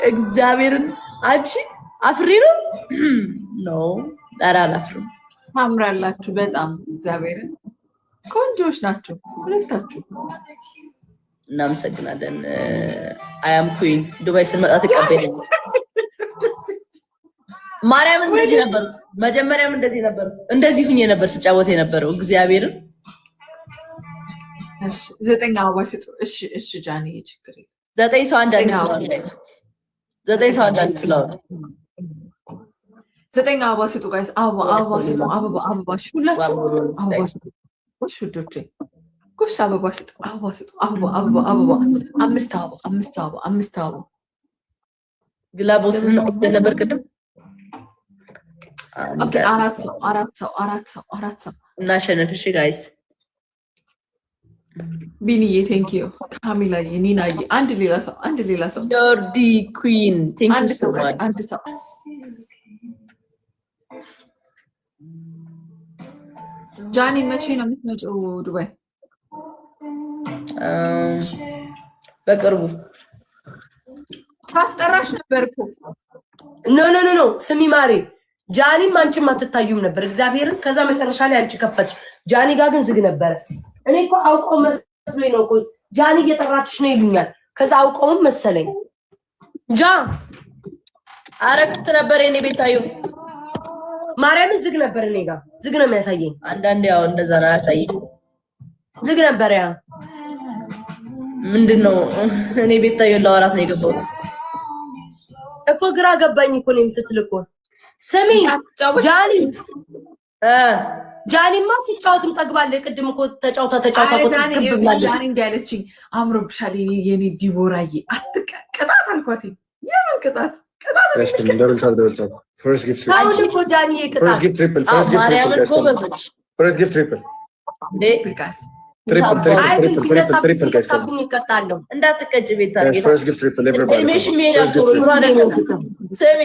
እግዚአብሔርን አንቺ አፍሬ ነው ነው። ኧረ አላፍርም። ታምራላችሁ በጣም እግዚአብሔርን ቆንጆች ናቸው ሁለታችሁ። እናመሰግናለን። አያም ኩዊን ዱባይ ስንመጣ ተቀበለኝ። ማርያም እንደዚህ ነበር። መጀመሪያም እንደዚህ ነበር። እንደዚህ ሁኜ ነበር ስጫወት የነበረው እግዚአብሔርን። እሺ 9 አበባ ስጡ። እሺ ጃኒ ችግር የለም። 9 ሰው አንዳንድ ጋይስ 9 ሰው አንዳንድ ፍላወር 9 አበባ ስጡ ጋይስ። አበባ ስጡ። አበባ ሁላችሁ አበባ ስጡ። ጎሽ ውዶቼ ጎሽ አበባ ስጡ። አበባ ስጡ። አበባ 5 አበባ ግላቦስን ነበር ቅድም። ኦኬ 4 ሰው እናሸንፍ። እሺ ጋይስ ቢኒዬ ቴንክ ዩ። ካሚላዬ፣ ኒናዬ፣ አንድ ሌላ ሰው ጆርዲ ኩዊን ቴንክ ዩ ሶ ማች። አንድ ሰው ጃኒ መቼ ነው የምትመጪው ዱባይ? በቅርቡ ታስጠራሽ ነበር እኮ። ኖ ስሚ ማሬ፣ ጃኒም አንቺም አትታዩም ነበር እግዚአብሔርን። ከዛ መጨረሻ ላይ አንቺ ከፈትሽ። ጃኒ ጋር ግን ዝግ ነበረ። እኔ እኮ አውቀው መስሎኝ ነው እኮ ጃኒ እየጠራችሽ ነው ይሉኛል። ከዛ አውቀውም መሰለኝ ጃ አረክት ነበር የኔ ቤታዩ ማርያምን ዝግ ነበር እኔ ጋር ዝግ ነው የሚያሳየኝ። አንዳንዴ ያው እንደዛ ነው ያሳየኝ። ዝግ ነበር ያ ምንድነው? እኔ ቤታዬ ላወራት ነው የገባሁት እኮ ግራ ገባኝ እኮ እኔም ስትል እኮ ስሚ ጃኒማ ትጫወትም ጠግባለች። ቅድም እኮ ተጫውታ እኮ ትግብ ብላለች። ጃኒ እንዲያለችኝ አምሮብሻል የኔ ዲቦራዬ አትቀጣት አልኳት። የምን ቅጣት አሁን እኮ ጃኒ ቅጣት ይቀጣለሁ እንዳትቀጭ ቤታ ስሚ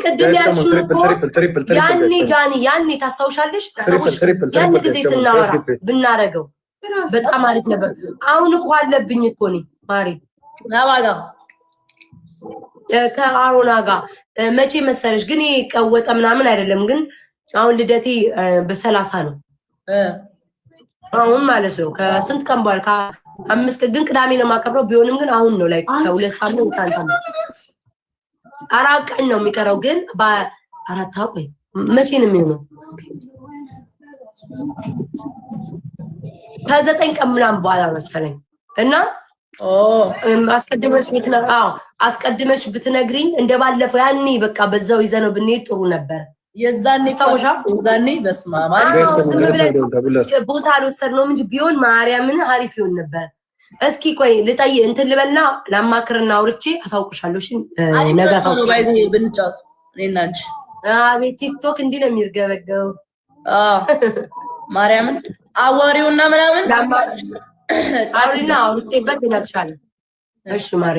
ቅድም ያልሽውን እኮ ያኔ ጃኒ ያኔ ታስታውሻለሽ? ያን ጊዜ ስናወራ ብናረገው በጣም አሪፍ ነበር። አሁን እኮ አለብኝ እኮ እኔ ማሪ ከአሮና ጋር መቼ መሰለሽ? ግን ቀወጠ ምናምን አይደለም። ግን አሁን ልደቴ በ30 ነው አሁን ማለት ነው። ከስንት ቀን በኋላ ከ5 ቀን ግን ቅዳሜ ነው የማከብረው። ቢሆንም ግን አሁን ነው ላይ ከ2 ሳምንት አራት ቀን ነው የሚቀረው። ግን በአራት አቆይ መቼ ነው የሚሆነው? ከ9 ቀን ምናምን በኋላ መሰለኝ እና አስቀድመሽ ብትነግሪኝ እንደባለፈው ያኔ በቃ በዛው ይዘነው ብንሄድ ጥሩ ነበር። የዛኔ በስማማ ቦታ አልወሰድነውም እንጂ ቢሆን ማርያምን አሪፍ ይሆን ነበር። እስኪ ቆይ ልጠይ እንትን ልበልና ላማክርና አውርቼ አሳውቅሻለሁ። እሺ ነገ አሳውቅሻለሁ። ብንጫወት እኔና አንቺ አቤት ቲክቶክ እንዲህ ነው የሚርገበገው። ማርያምን አዋሪውና ምናምን አውሪና አውርቼበት እነግርሻለሁ። እሺ ማሪ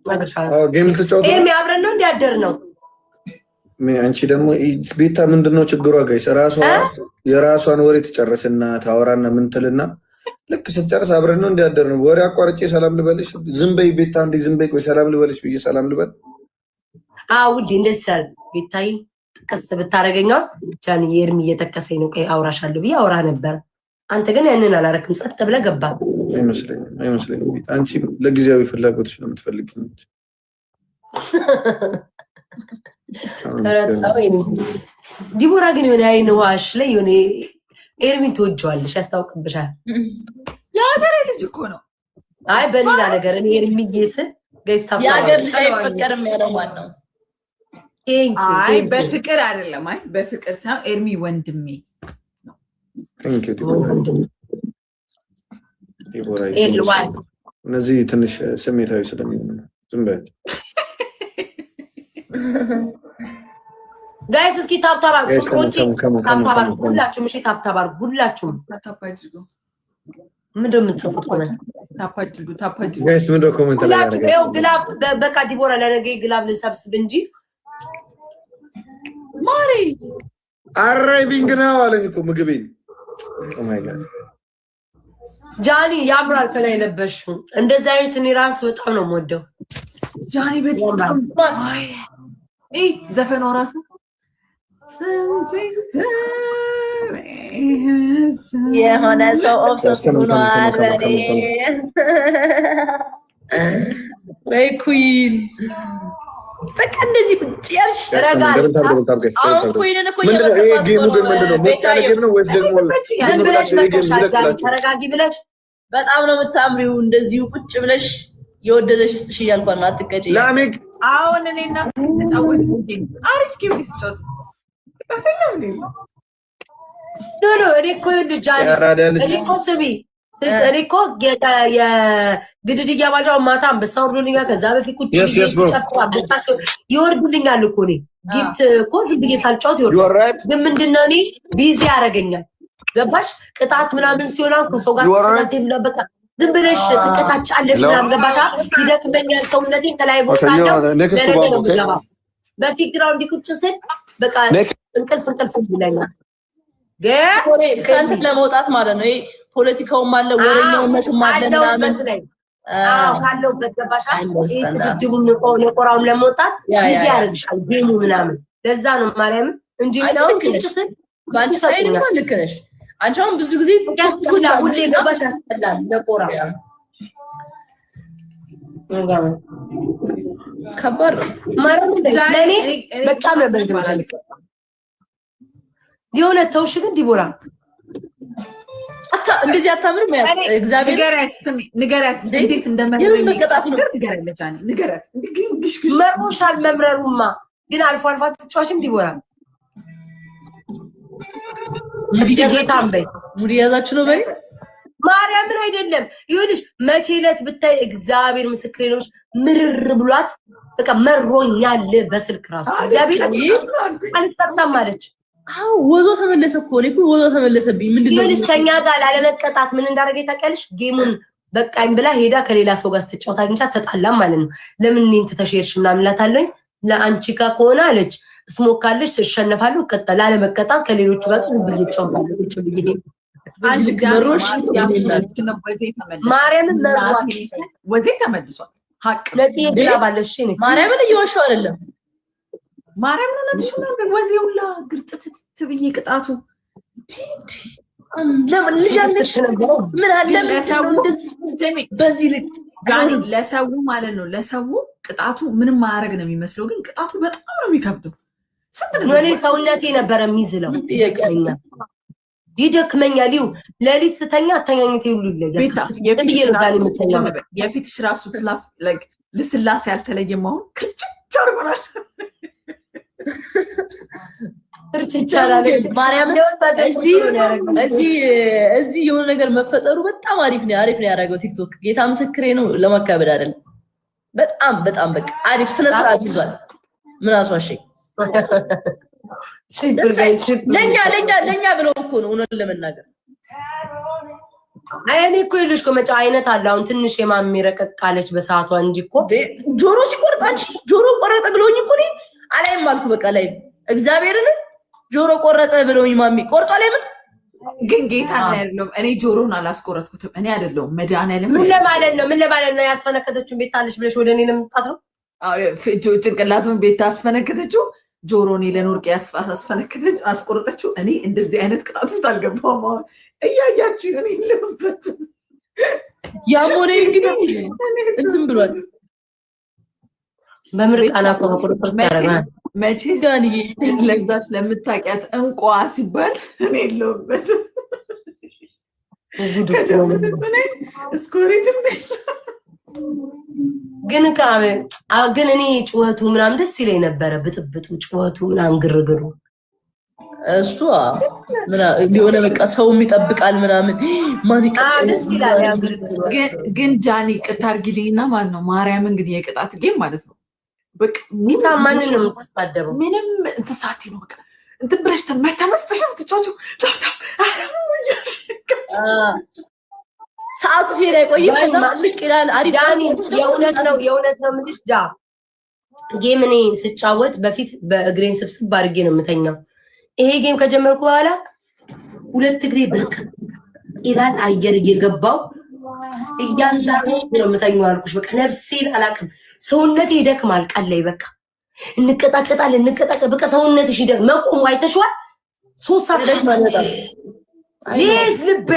እነግርሻለሁ። ጌም ልትጫወቱ አብረን ነው እንዲያደር ነው። አንቺ ደግሞ ቤታ ምንድነው ችግሯ? ጋይስ የራሷን ወሬ ትጨርስና ታወራና ምን ትልና ልክ ስትጨርስ አብረን ነው እንዲያደር ነው። ወሬ አቋርጬ ሰላም ልበልሽ ዝም በይ ቤታ እንዴ ዝም በይ ቆይ ሰላም ልበልሽ ብዬ ሰላም ልበል ውዴ እንደዚህ ቤታይ ቀስ ብታረገኛው ጃኒ የርም እየተከሰኝ ነው። ቆይ አውራሻለሁ ብዬ አውራ ነበር። አንተ ግን ያንን አላረክም። ጸጥ ብለህ ገባ። አይመስለኝም። አንቺ ለጊዜያዊ ፍላጎትሽ ነው የምትፈልጊው። ዲቦራ ግን የሆነ አይን ዋሽ ላይ የሆነ ኤርሚን ትወጂዋለሽ፣ ያስታውቅብሻል። የሀገሬ ልጅ እኮ ነው። አይ በሌላ ነገር እኔ ኤርሚዬ ስል ገይስታ የሀገር ልጅ አይፈቀርም ያለው ማን ነው? አይ በፍቅር አይደለም። አይ በፍቅር ሳይሆን ኤርሚ ወንድሜ ነው። እነዚህ ትንሽ ስሜታዊ ስለሚሆኑ ነው። ዝም በይ ጋይስ። እስኪ ታብታባር ፍቅሮቼ ታብታባር ሁላችሁም። እሺ ታብታባር ሁላችሁም። ምንድነው የምትጽፉት ኮሜንት? ታፓጅዱ ጋይስ ምንድነው ኮሜንት ላይ ያደረጋችሁ? ይኸው ግላብ በቃ ዲቦራ ለነገ ግላብ ልሰብስብ እንጂ ማሪ አራይቪንግ ነው አለኝ እኮ ምግቤን። ኦ ማይ ጋድ ጃኒ ያምራል ከላይ የለበሽው እንደዚህ አይነት እኔ ራስ በጣም ነው የምወደው። ጃኒ በጣም ዘፈኗ ራሱ የሆነ ሰው ኦብሰስ ሆኗል። ወይ ኩይን በቃ እንደዚህ ቁጭ ያልሽ አሁን ኮይነን እኮ ተረጋጊ ብለሽ በጣም ነው የምታምሪው። እንደዚሁ ቁጭ ብለሽ የወደደሽ ስሽ እያልኳት ነው። አትቀጪ። አሁን እኔና ተጫወት አሪፍ ጌም ልትጫወት ኖ እኔ እኮ ልጃኒ እኔ እኮ ስሚ እኔ እኮ የግድድያ ባጃው ማታ አንበሳ ወርዶልኛል። ከዛ በፊት ቁጭ ይወርዱልኛል እኮ እኔ ጊፍት እኮ ዝም ብዬ ሳልጫወት ይወርዳል። ግን ምንድነው እኔ ቢዚ ያደርገኛል። ገባሽ? ቅጣት ምናምን ሲሆን ከሰው ጋር ተሰናደም በቃ ዝም ብለሽ ትቀጣጫለሽ ምናምን ገባሽ? ይደክመኛል ሰውነቴ ከላይ ቦታ ነው ለነገ ነው የምገባው። በፊት ግራውንድ ቁጭ ስል በቃ እንቅልፍ ይለኛል። ከአንተ ለመውጣት ማለት ነው። ይሄ ፖለቲካውም አለ ወሬኛውነቱም አለ ምናምን ካለውበት ገባሽ? ይሄ ስድድቡን የቆራውን ለመውጣት ጊዜ ያደርግሻል ጌሙ ምናምን። ለዛ ነው ማርያም እንጂ ነው ቁጭ ስል ባንቺ ሳይድ እንኳን ልክ ነሽ። አንቺ አሁን ብዙ ጊዜ ሁሌ ገባሽ ያስጠላል ለቆራ ከባድ ማርያም ለኔ በጣም ነበር ተባለክ የሆነ ተውሽ ግን ዲቦራ እንደዚህ አታምርም። እግዚአብሔር ንገሪያት እንዴት እንደመረረኝ ንገሪያት። መሮሻል መምረሩማ ግን አልፎ አልፎ ትጫዋችም ዲቦራ እስቲ ጌታን በይ ሙድ ያዛችሁ ነው በይ ማርያምን አይደለም ይኸውልሽ መቼ ዕለት ብታይ እግዚአብሔር ምስክሬ ነው ምርር ብሏት በቃ መሮኛል በስልክ ራሱ እግዚአብሔር አልጠጣም ማለች አው ወዞ ተመለሰ እኮ ነው ወዞ ተመለሰብኝ ምንድነው ይኸውልሽ ከኛ ጋር ላለመቀጣት ምን እንዳደረገ ታውቂያለሽ ጌሙን በቃኝ ብላ ሄዳ ከሌላ ሰው ጋር ስትጫወት አግኝቻ ተጣላም ማለት ነው ለምን እንት ተሸርሽ ምናምን ላታለኝ ለአንቺ ጋር ከሆነ አለች ስሞካለች ተሸነፋለሁ ቀጣ ላለመቀጣት ከሌሎቹ ጋር ዝም ብዬ ጫወታለሁ ቁጭ ብዬ አንቺ ጀሮሽ ማርያምን ወዜ ተመልሷል ሀቅ ለጥይት ባለሽ ነው ማርያምን እየዋሸው አይደለም ማርያም ነው ነጥሽ ነው ወዜውላ ግርጥት ትብዬ ቅጣቱ ለምን ልጅ አለሽ ምን አለ በዚህ ልክ ጋር ለሰው ማለት ነው ለሰው ቅጣቱ ምንም ማያረግ ነው የሚመስለው ግን ቅጣቱ በጣም ነው የሚከብደው እኔ ሰውነቴ ነበር የሚዝለው ይደክመኛል ይው ለሊት ስተኛ አተኛኝቴ ሁሉ ይለኛል የፊትሽ ራሱ ፍላፍ ላይክ ልስላሴ ያልተለየም አሁን ክርችች አርጎናል ማርያም እዚህ የሆነ ነገር መፈጠሩ በጣም አሪፍ ነው ያደረገው ቲክቶክ ጌታ ምስክሬ ነው ለማካበድ አይደለም በጣም በቃ አሪፍ ስነ ስርዓት ይዟል ምን አስዋሸ ለኛ ብለው እኮ ነው እውነት ለመናገር እኔ እኮ ይልሽ እኮ መጫ አይነት አለ አሁን ትንሽ የማሚ ረቀቃለች በሰዓቷ እንጂ እኮ ጆሮ ሲቆርጣች ጆሮ ቆረጠ ብለውኝ እኮ እኔ አላይም አልኩ በቃ ላይ እግዚአብሔርን ጆሮ ቆረጠ ብለውኝ ማሚ ቆርጧ ላይ ግን ጌታ አይደለም እኔ ጆሮን አላስቆረጥኩትም እኔ አይደለም መድኃኒዓለም ምን ለማለት ነው ያስፈነከተችው ቤት አለሽ ብለሽ ወደ እኔ ነው የምትጣጥረው ጭንቅላቱን ቤት ታስፈነከተችው ጆሮኔ ለኖርቄ ያስፈነከተች አስቆረጠችው እኔ እንደዚህ አይነት ቅጣት ውስጥ አልገባሁም አሁን እያያችሁ እኔ ለምበት ያሞኔ እንግዲህ እንትን ብሏል በምርቃና ቆርቆር ታረጋል መቼ ዛንዬ ለግዳስ ለምታውቂያት እንቋ ሲባል እኔ የለሁበት እስኮሪትም ግን እኔ ጩኸቱ ምናምን ደስ ይለኝ ነበረ ብጥብጡ ጩኸቱ ምናምን ግርግሩ እሱ የሆነ በቃ ሰውም ይጠብቃል ምናምን ማን ደስ ይላል ግን ጃኒ ቅርታ አድርጊልኝና ማለት ነው ማርያምን ግን የቅጣት ጌም ማለት ነው በቃ ማንን ነው የምትሳደበው ምንም እንትሳቲ ነው በቃ እንትን ብለሽ ተመስተሽ ትጫወቹ ታፍታ ሰዓቱ ሲሄድ አይቆይም ልቅ ይላል አሪፍ ዳኒ የእውነት ነው የምልሽ ዳ ጌም እኔ ስጫወት በፊት በእግሬን ስብስብ አድርጌ ነው የምተኛው ይሄ ጌም ከጀመርኩ በኋላ ሁለት እግሬ ብርቅ ይላል አየር እየገባው እያንዛሩ ነው የምተኛው አልኩሽ በቃ ነፍሴን አላቅም ሰውነቴ ይደክማል ቀለይ በቃ እንቀጣቀጣለን በቃ ሰውነትሽ ይደክ መቆም አይተሽዋል 3 ሰዓት ደክማለታ ሌስ ልቤ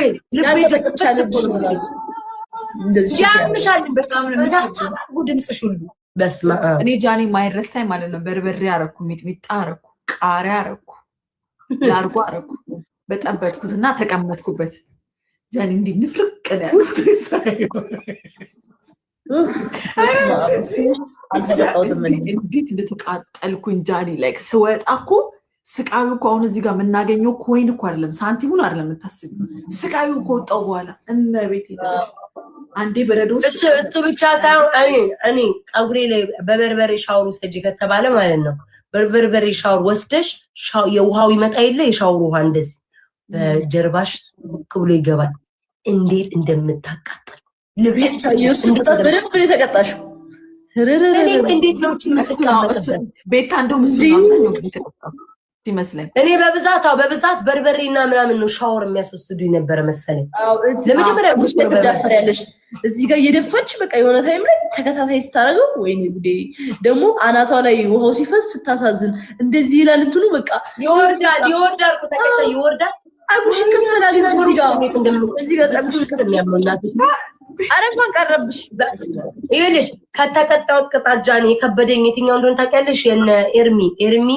ያምሻል በጣም ነው ድምፅሽ ሁሉ በስማ እኔ ጃኒ ማይረሳኝ ማለት ነው በርበሬ አረኩ ሚጥሚጣ አረኩ ቃሪያ አረኩ ላርጎ አረኩ በጠበጥኩትና ተቀመጥኩበት ጃኒ እንዲህ ንፍርቅ ነው ያሉት እንዴት እንደተቃጠልኩኝ ጃኒ ላይክ ስወጣ እኮ ስቃዩ እኮ አሁን እዚህ ጋር የምናገኘው ኮይን እኮ አይደለም ሳንቲሙን አይደለም የምታስቢው ስቃዩ እኮ ወጣው በኋላ እመቤቴ አንዴ በረዶ እሱ ብቻ ሳይሆን እኔ ፀጉሬ ላይ በበርበሬ ሻወር ውሰጂ ከተባለ ማለት ነው በበርበሬ ሻወር ወስደሽ የውሃው ይመጣ የለ የሻወር ውሃ እንደዚህ በጀርባሽ ብሎ ይገባል እንዴት እንደምታቃጥል ልቤት የሱ በደንብ የተቀጣሽው እንዴት ነው ቤታ እንደውም እሱ አብዛኛው ጊዜ ተቀጣው ሲመስለኝ እኔ በብዛት በርበሬና ምናምን ነው ሻወር የሚያስወስዱኝ ነበር መሰለኝ ለመጀመሪያ ጉሽ ተዳፈር ያለሽ እዚህ ጋር እየደፋች በቃ የሆነ ታይም ላይ ተከታታይ ስታረገው ወይኔ ጉዴ ደግሞ አናቷ ላይ ውሃው ሲፈስ ስታሳዝን እንደዚህ ይላል እንትኑ በቃ ይወርዳል ተከሻ ይወርዳል አጉሽ ከፈላል እዚህ ጋር ጸጉሽ ከፈላል ኧረ እንኳን ቀረብሽ። ይኸውልሽ ከተቀጣሁት ቅጣት ጃኒ የከበደኝ የትኛው እንደሆነ ታውቂያለሽ? የነ ኤርሚ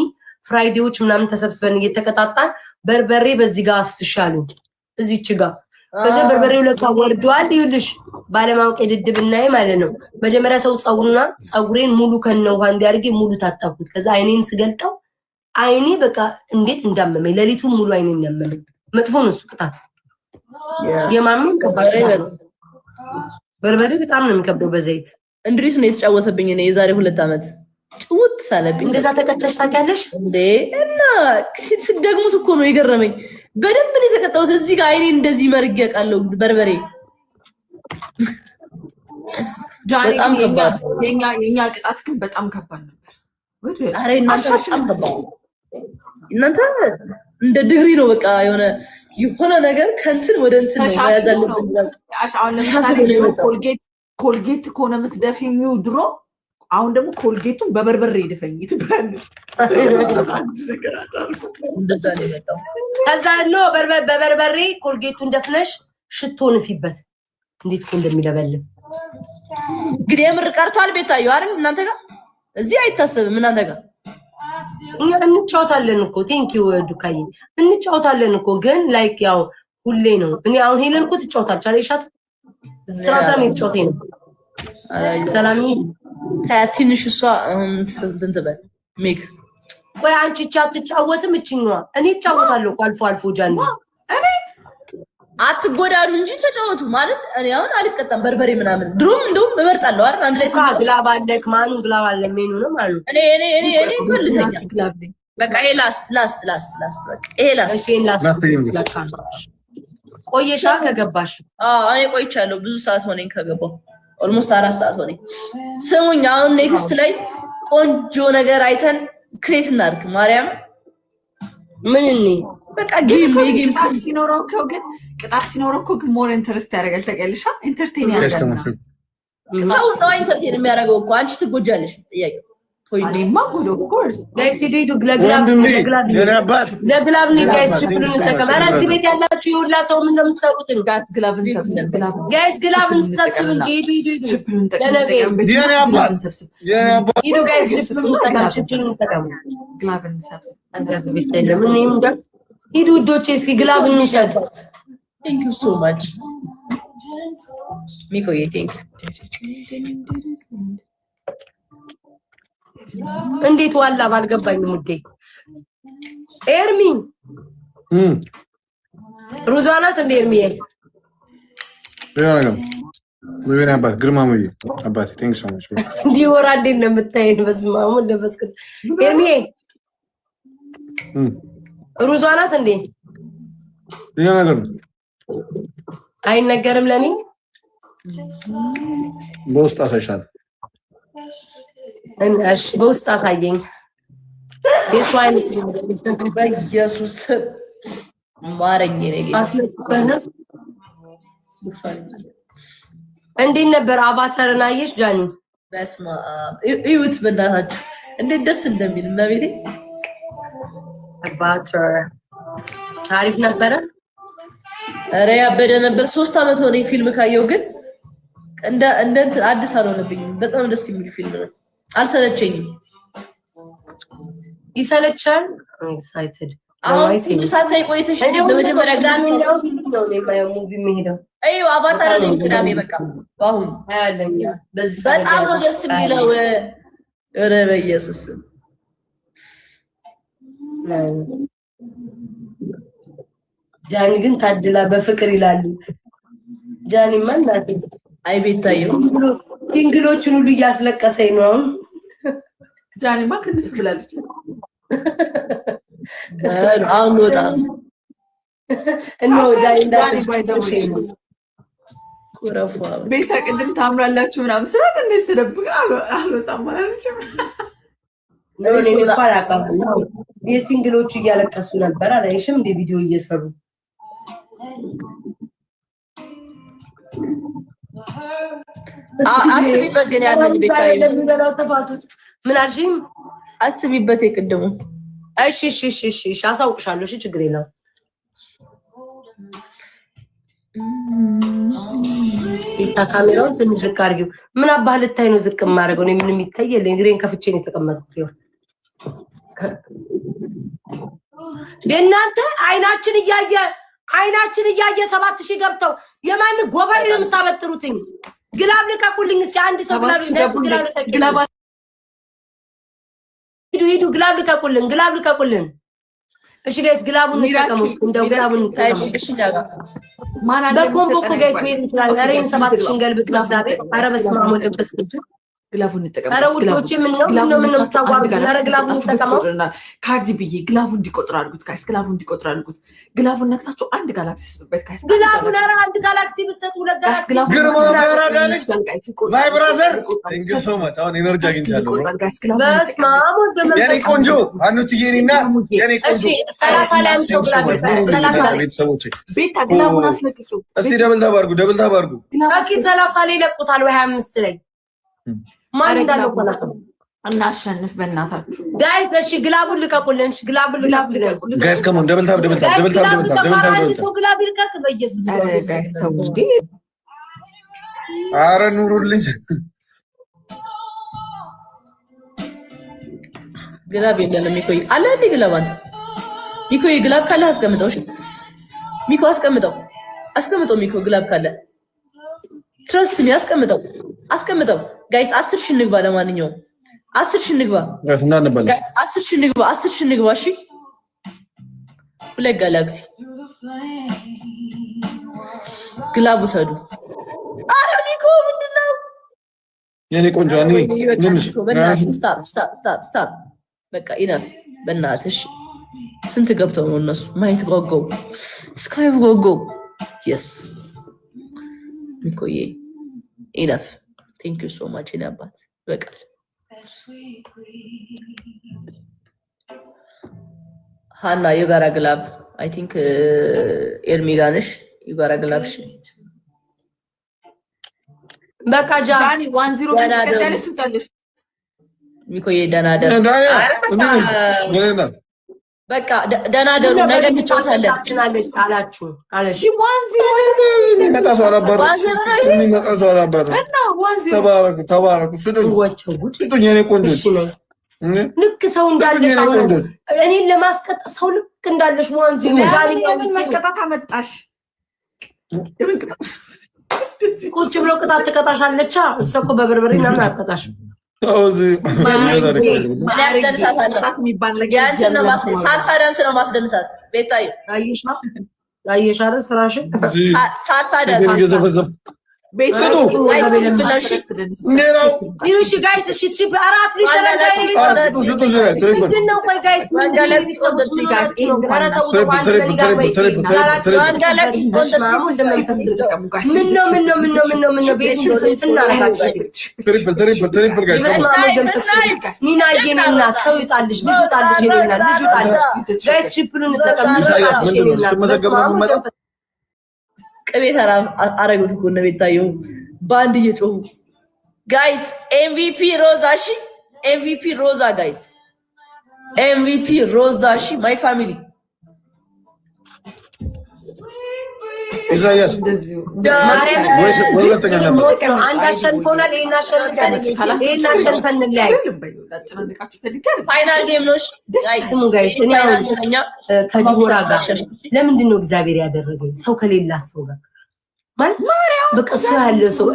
ፍራይዴዎች ምናምን ተሰብስበን እየተቀጣጣን በርበሬ በዚህ ጋር አፍስሻለሁ እዚች ጋር ከዛ በርበሬው ለካ ወርዷል። ይኸውልሽ ባለማወቅ የድድብናዬ ማለት ነው። መጀመሪያ ሰው ፀጉሬን ሙሉ ከነ ውሃ እንዲያርጌ ሙሉ ታጠብኩት። ከዛ አይኔን ስገልጠው አይኔ በቃ እንዴት እንዳመመኝ ሌሊቱን ሙሉ አይኔን ያመመኝ። መጥፎ ነው እሱ ቅጣት። የማምን በርበሬ በጣም ነው የሚከብደው በዘይት። እንድሪስ ነው የተጫወተብኝ እኔ የዛሬ 2 ዓመት ጭውት ሳለብኝ። እንደዛ ተቀጥተሽ ታውቂያለሽ እንዴ? እና ሲደግሙት እኮ ነው የገረመኝ። በደንብ ነው የተቀጣሁት። እዚህ ጋር አይኔ እንደዚህ መርጌ ያውቃለሁ በርበሬ። በጣም ከባድ የኛ ቅጣት ግን በጣም ከባድ ነበር። አሬ እናንተ በጣም ከባድ እናንተ እንደ ዲግሪ ነው በቃ የሆነ ነገር ከንትን ወደ እንትን ነው ያዛለብን። አሁን ለምሳሌ ኮልጌት ከሆነ የምትደፊው ድሮ አሁን ደግሞ ኮልጌቱን በበርበሬ ይደፈኝ ይትባል። እንደዛ ነው የመጣው። ከዛ ነው በበርበሬ ኮልጌቱን ደፍነሽ ሽቶ ንፊበት። እንዴት እኮ እንደሚለበልብ እንግዲህ የምር ቀርቷል። ቤታዩ አይደል እናንተ ጋር እዚህ አይታሰብም። እናንተ ጋር እኛ እንጫወታለን እኮ ቴንኪው ዱካዬ እንጫወታለን እኮ ግን ላይክ ያው ሁሌ ነው። እኔ አሁን ሄለን እኮ ትጫወታለች አይሻት ስራታም የተጫወተኝ ነው። ሰላም ታያ ትንሽ እሷ እንትን ትበል ሜክ ወይ አንቺ አትጫወትም? እችኛዋ እኔ እጫወታለሁ እኮ አልፎ አልፎ ጃኒ እኔ አትጎዳሉ እንጂ ተጫወቱ ማለት እኔ አሁን አልቀጣም። በርበሬ ምናምን ድሮም እንደውም እመርጣለሁ አይደል? አንድ ላይ ግላብ አለ ማኑ ግላብ አለ ሜኑ ነው ማለት እኔ ኮልዘኛ በቃ ይሄ ላስት በቃ ይሄ ላስት እሺ ላስት ቆየሻ ከገባሽ? እኔ ቆይቻለሁ። ብዙ ሰዓት ሆነኝ ከገባሁ ኦልሞስት 4 ሰዓት ሆነኝ። ስሙኝ አሁን ኔክስት ላይ ቆንጆ ነገር አይተን ክሬት እናድርግ። ማርያም ምን እኔ በቃ ጌም ቅጣት ሲኖረው እኮ ግን ሞር ኢንተረስት ያደርጋል። ታውቂያለሽ ኢንተርቴን ያደርጋል። ሰው ነው ኢንተርቴን የሚያደርገው እኮ አንቺ ትጎጃለሽ። ጥያቄ እኔማ ጉድ ኦፍ ኮርስ ጋይስ ሂዱ ለግላብ ጋይስ ሽፕሉን ተጠቀም። ኧረ እዚህ ቤት ያላችሁ ይውላጣው ምን እንደምትሰሩት ጋይስ ግላብን ሰብስብ ጋይስ ግላብን ሰብስብ እንጂ ሂዱ ሽፕሉን ተጠቀም። ሂዱ ጋይስ ሽፕሉን ተጠቀም ግላብን ሰብስብ አንጋስ ቤት ለምን ይምዳ ሂዱ ዶቼ እስኪ ግላብን እንሸጣት። ቴንክ ዩ ሶ ማች ሚኮዬ ቴንክ እንዴት ዋላ ባልገባኝም ውዴ ኤርሚ ሩዛ ናት እንደ ኤርሚ ምን አባት ግርማ ሙዬ አባቴ ቴንክ ሶ ማች እንዲህ ወራ እንዴት ነው የምታየን? በስመ አብ ወወልድ ወመንፈስ ቅዱስ ኤርሚ ሩዛ ናት እንዴ? አይነገርም ለኔ በውስጥ አሳይሻለሁ። እሺ በውስጥ አሳየኝ። የሱ አይነት በኢየሱስ ማረኝ ነኝ አስለጥፈና እንዴት ነበር አቫታርን አየሽ ጃኒ? በስማ እዩት በእናታችሁ እንዴት ደስ እንደሚል መቤቴ። አቫታር ታሪፍ ነበረ። ኧረ ያበደ ነበር። 3 ዓመት ሆነ ፊልም ካየው ግን እንደ አዲስ አልሆነብኝም። በጣም ደስ የሚል ፊልም ነው። አልሰለቸኝም። ይሰለቻል። ኤክሳይትድ አሁን ሳታይ ቆይተሽ በመጀመሪያ ጊዜ ነው የማየው ሙቪ የሚሄደው። አይው አቫታር ነው ቅዳሜ በቃ አሁን አያለኛ በጣም ነው ደስ የሚለው። ኧረ በኢየሱስ ጃኒ ግን ታድላ በፍቅር ይላሉ። ጃኒ ማናት? አይ ቤታዬ ሲንግሎቹን ሁሉ እያስለቀሰኝ ነው። አሁን ጃኒማ ክንፍ ብላለች። አሁን ወጣ እኖ ጃኒ እንዳትባይዘሽ ኮረፋ ቤታ ቅድም ታምራላችሁ ምናምን ስራት እንዴት ተደብቃ አልወጣም ማለት ነው። እኔ እንኳን አውቃለሁ። የሲንግሎቹ እያለቀሱ ነበር አላይሽም? እንደ ቪዲዮ እየሰሩ አስቢበት ግን ያንን ቤታዬ ለሚበላው ተፋቱት። ምን አልሽኝ? አስቢበት የቅድሙ። እሺ አሳውቅሻለሁ። እሺ ችግር የለውም። ይታ ካሜራውን ትንሽ ዝቅ አድርጊው። ምን አባህ ልታይ ነው ዝቅ የማደርገው? እኔ ምንም ይታየል። እግሬን ከፍቼ ነው የተቀመጥኩት። ይኸው የእናንተ አይናችን እያየ 7000 ገብተው የማን ጎፈር ነው የምታበጥሩትኝ? ግላብ ልቀቁልኝ እስኪ አንድ ሰው ግላብ ሂዱ ግላብ ልቀቁልን። እሺ ጋይስ ግላቡን እንጠቀመው። እንደው ግላቡን እንጠቀመው። በኮምቦ እኮ ጋይስ መሄድ እንችላለን። ኧረ ይሄን 7000 ገልብጥ ዛሬ። ኧረ በስመ አብ ወወልድ ወመንፈስ ቅዱስ ግላቡን እንጠቀመው። ኧረ ውዶቼ ምን ነው የምታዋሩት? ኧረ ግላቡን እንጠቀመው። ካርዲ ብዬ ግላቡን እንዲቆጥር አድርጉት ጋይስ። ግላቡን እንዲቆጥር አድርጉት። ግላቡን ነክታችሁ አንድ ጋላክሲ ስጡበት ጋይስ። ግላቡን ኧረ አንድ ጋላክሲ ብትሰጡ ሁለት ጋላክሲ ግርማ ጋላክሲ ማይ ብራዘር ቴንክ ዩ ሶ ማች። አሁን ኤነርጂ አግኝቻለሁ። በስመ አብ ወወልድ ወመንፈስ የኔ ቆንጆ አንቺዬና የኔ ቆንጆ 30 ላይ አምጥተው ግላብ 30 ላይ ቤተሰቦቼ ቤታ ግላቡን አስለቅቂው እስቲ ደብል ታብ አድርጉ። ኦኬ 30 ላይ ይለቁታል ወይ 25 ላይ ማን እንዳለው ቆላቀ እናሸንፍ በእናታችሁ ጋይስ። እሺ ግላቡን ልቀቁልን። እሺ ግላቡን ልቀቁልን ጋይስ። ከሞን ደብል ታብ አንድ ሰው ግላብ ይልቀቅ በኢየሱስ ጋይስ። ተው እንዴ! ኧረ ኑሩልኝ። ግላብ የለንም። ሚኮ አለ እንዴ ግላብ? አንተ ሚኮ ግላብ ካለ አስቀምጠው። እሺ ሚኮ አስቀምጠው። ሚኮ ግላብ ካለ ትረስት ሚ አስቀምጠው። ጋይስ 10,000 እንግባ። ለማንኛውም 10,000 እንግባ ጋይስ። እናንባለን 10,000 እንግባ። እሺ ሁለት ጋላክሲ ግላብ ውሰዱ። ኧረ ሚኮ ምንድነው የኔ ቆንጆ? ስታፕ በቃ ኢነፍ። በእናትሽ ስንት ገብተው ነው እነሱ ማየት ጓጓው። ስካይ ጓጓው። የስ ሚኮዬ ኢነፍ። ቴንክ ዩ ሶ ማች አባት። በቃል ሃና የጋራ ግላብ አይ ቲንክ ኤርሚ ጋነሽ የጋራ ግላብ። እሺ በቃ ጃኒ 10 በስተቀደለሽ ትጣለሽ። ሚኮዬ ደናደር በቃ ደናደሩ ነገ እንጫወታለን አላችሁ አለሽ። የሚመጣ ሰው አላባረም። ተባረኩ። ስጡኝ የኔ ቆንጆች። ልክ ሰው እንዳለሽ እኔን ለማስቀጣት ሰው ልክ እንዳለሽ ለምን መቀጣት አመጣሽ? ቁጭ ብሎ ቅጣት ትቀጣሻለች። እሷ እኮ በበርበሬ ምናምን አትቀጣሽም። ሳልሳ ዳንስ ነው ማስደንሳት። ቤታዬ አየሽ አይደል ስራሽን። ሳልሳ ዳንስ ሰው ይጣልሽ ልጁ ጣልሽ ቅቤ ተራ አረጉት እኮ ነው ቤታየው ባንድ እየጮሁ ጋይስ። ኤምቪፒ ሮዛ እሺ፣ ኤምቪፒ ሮዛ ጋይስ፣ ኤምቪፒ ሮዛ እሺ። ማይ ፋሚሊ ኢሳያስ አንድ አሸንፎናል። ይሄን አሸንፈን እንለያይ። ፋይናል ጌም ነው ጋይስ። ስሙ ጋይስ፣ እኔ ከዲቦራ ጋር ለምንድን ነው እግዚአብሔር ያደረገኝ ሰው ከሌላ ሰው ጋር ማለት በቃ ሰው ያለው ሰው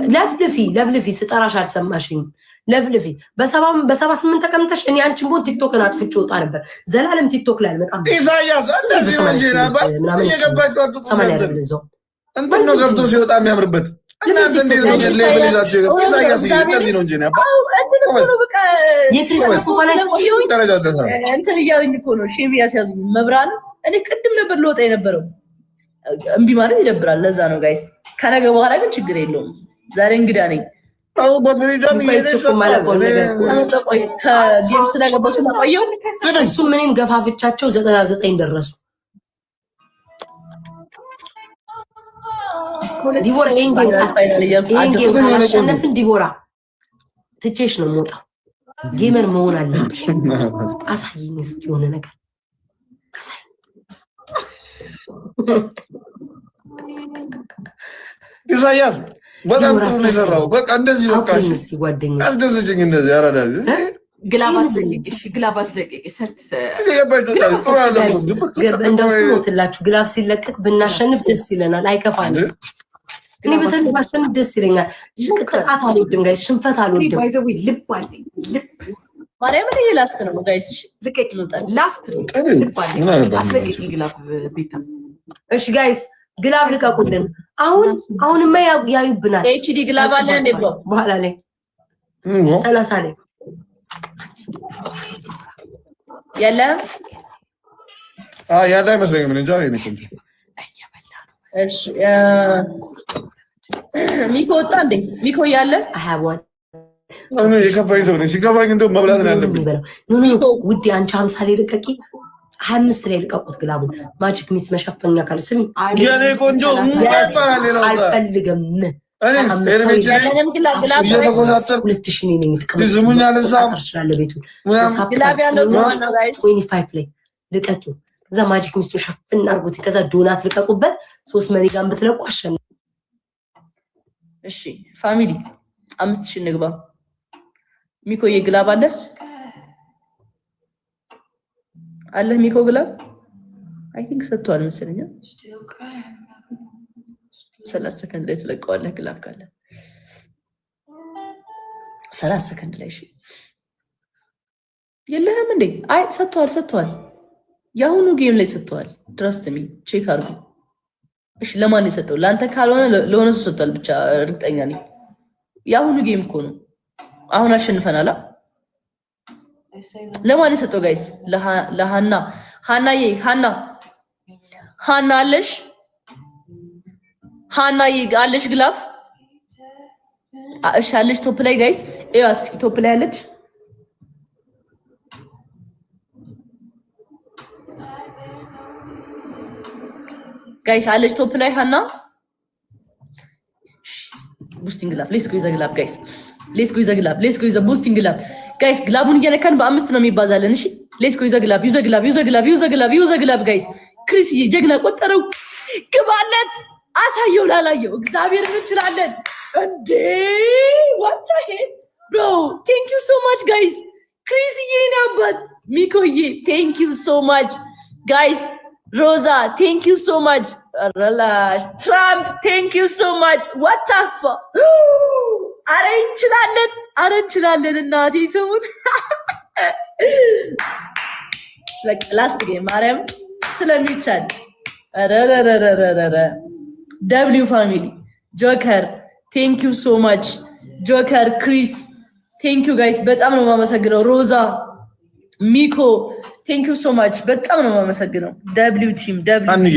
ለፍልፊ ስጠራሽ አልሰማሽኝም። ለፍልፊ በ78 ተቀምጠሽ እኔ አንቺን ቦን ቲክቶክን አጥፍቼ ወጣ ነበር። ዘላለም ቲክቶክ ላይ አልመጣም። ኢሳያስ እንደዚህ ነው እንጂ እየገባችሁ አትቆጡ። እንትን ነው ገብቶ ሲወጣ የሚያምርበት እናንተ እንዴት ነው ሌቭል ይዛችሁ? ኢሳያስ እንደዚህ ነው እንጂ ነው በቃ የክርስቶስ እንኳን አይቆሽኝ እንትን እያሉኝ እኮ ነው ሼም ያስያዙኝ። መብራን እኔ ቅድም ነበር ልወጣ የነበረው። እምቢ ማለት ይደብራል። ለዛ ነው ጋይስ። ከነገ በኋላ ግን ችግር የለውም። ዛሬ እንግዳ ነኝ። አው በፍሪዳም ከጌም ስለገባሱ ቆየው። እሱ ምንም ገፋፍቻቸው 99 ደረሱ። ዲቦራ አሸነፍን። ዲቦራ ትቼሽ ነው የምወጣው። ጌመር መሆን አለብሽ። አሳይኝ እስኪ የሆነ ነገር አሳይ። ኢሳያስ በጣም ጥሩ ነው የሰራው። በቃ እንደዚህ በቃ እሺ ጓደኛ አስደሰችኝ። እንደዚህ ያራዳል ግላብ አስለቅቄሽ ግላብ አስለቅቄሽ ሰርት እንደው ስሞትላችሁ ግላብ ሲለቀቅ ብናሸንፍ ደስ ይለናል፣ አይከፋንም። እኔ በተለይ ባሸንፍ ደስ ይለኛል። ቅጥቃት አልወድም ጋይስ፣ ሽንፈት አልወድም። ባይዘው ልብ አለኝ ልብ ማርያምን ይሄ ላስት ነው ጋይስ። እሺ ልቀቂ ላስት ነው ልብ አለኝ። አስለቅቄ ግላብ ቤታ። እሺ ጋይስ ግላብ ልቀቁልን። አሁንማ ያዩብናል። ኤችዲ ግላብ አለ እንዴ ብሎ በኋላ ላይ 30 ላይ ያለ ያለ አይመስለኝም። እንጃ ይነከንጂ እሺ ሚኮ ወጣ እንዴ? ሚኮ ያለ አሃዋን አሁን የከፋኝ ሰው ነኝ። ሲገባኝ እንደው መብላት ነው ያለብኝ። ውዴ አንቺ 50 ላይ ልቀቂ፣ 25 ላይ ልቀቁት። ግላቡን ማጂክ ሚስ መሸፈኛ ካለ ስሚ የኔ ቆንጆ አልፈልግም። ልቀቂው። ከዛ ማጂክ ሚስቱ ሸፍን አድርጉት። ከዛ ዶናት ልቀቁበት። 3 መኒጋን ብትለቁ አሸነ። እሺ ፋሚሊ 5000 እንግባ። ሚኮዬ ግላብ አለ አለ ሚኮ ግላብ አይ ቲንክ ሰጥቷል መሰለኝ። 30 ሰከንድ ላይ ትለቀዋለህ። ግላብ ካለ 30 ሰከንድ ላይ እሺ የለህም እንዴ? አይ ሰጥቷል። የአሁኑ ጌም ላይ ሰጥቷል። ትረስት ሚ ቼክ አድርጉ። እሺ ለማን የሰጠው? ለአንተ ካልሆነ ለሆነ ሰው ሰጥቷል። ብቻ እርግጠኛ ነኝ። የአሁኑ ጌም እኮ ነው። አሁን አሸንፈናል። ለማን የሰጠው ጋይስ? ለሃና ሃናዬ ሃና አለሽ? ሃናዬ አለሽ ግላፍ? እሺ አለሽ ቶፕ ላይ ጋይስ? እያት እስኪ ቶፕ ላይ አለች። ጋይስ አለች ቶፕ ላይ ሃና። ቡስቲንግ ግላፍ ሌትስ ጎ ይዘ ግላፍ ጋይስ ሌትስ ጎ ይዘ ግላፍ ሌትስ ጎ ይዘ ቡስቲንግ ግላፍ ጋይስ። ግላቡን እየነካን በ5 ነው የሚባዛለን። እሺ ሌትስ ጎ ይዘ ግላፍ ዩዘ ግላፍ ጋይስ። ክሪስ ጀግና ቆጠረው። ግባለት አሳየው ላላየው እግዚአብሔር እንችላለን እንዴ what the hell bro thank you so much guys ክሪስ ይናበት ሚኮዬ thank you so much guys Rosa thank you so much relax Trump thank you so much what the fuck አረ እንችላለን እናቴ ተሙት like last game ማርያም ስለሚቻል ረረረረረረ W family Joker thank you so much Joker Chris thank you guys በጣም ነው የማመሰግነው Rosa Miko thank you so much በጣም ነው የማመሰግነው W team አንዬ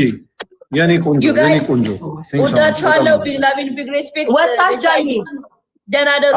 የኔ ቆንጆ ወዳችኋለሁ big love and big respect ወጣሽ ጃዬ ደህና ደሩ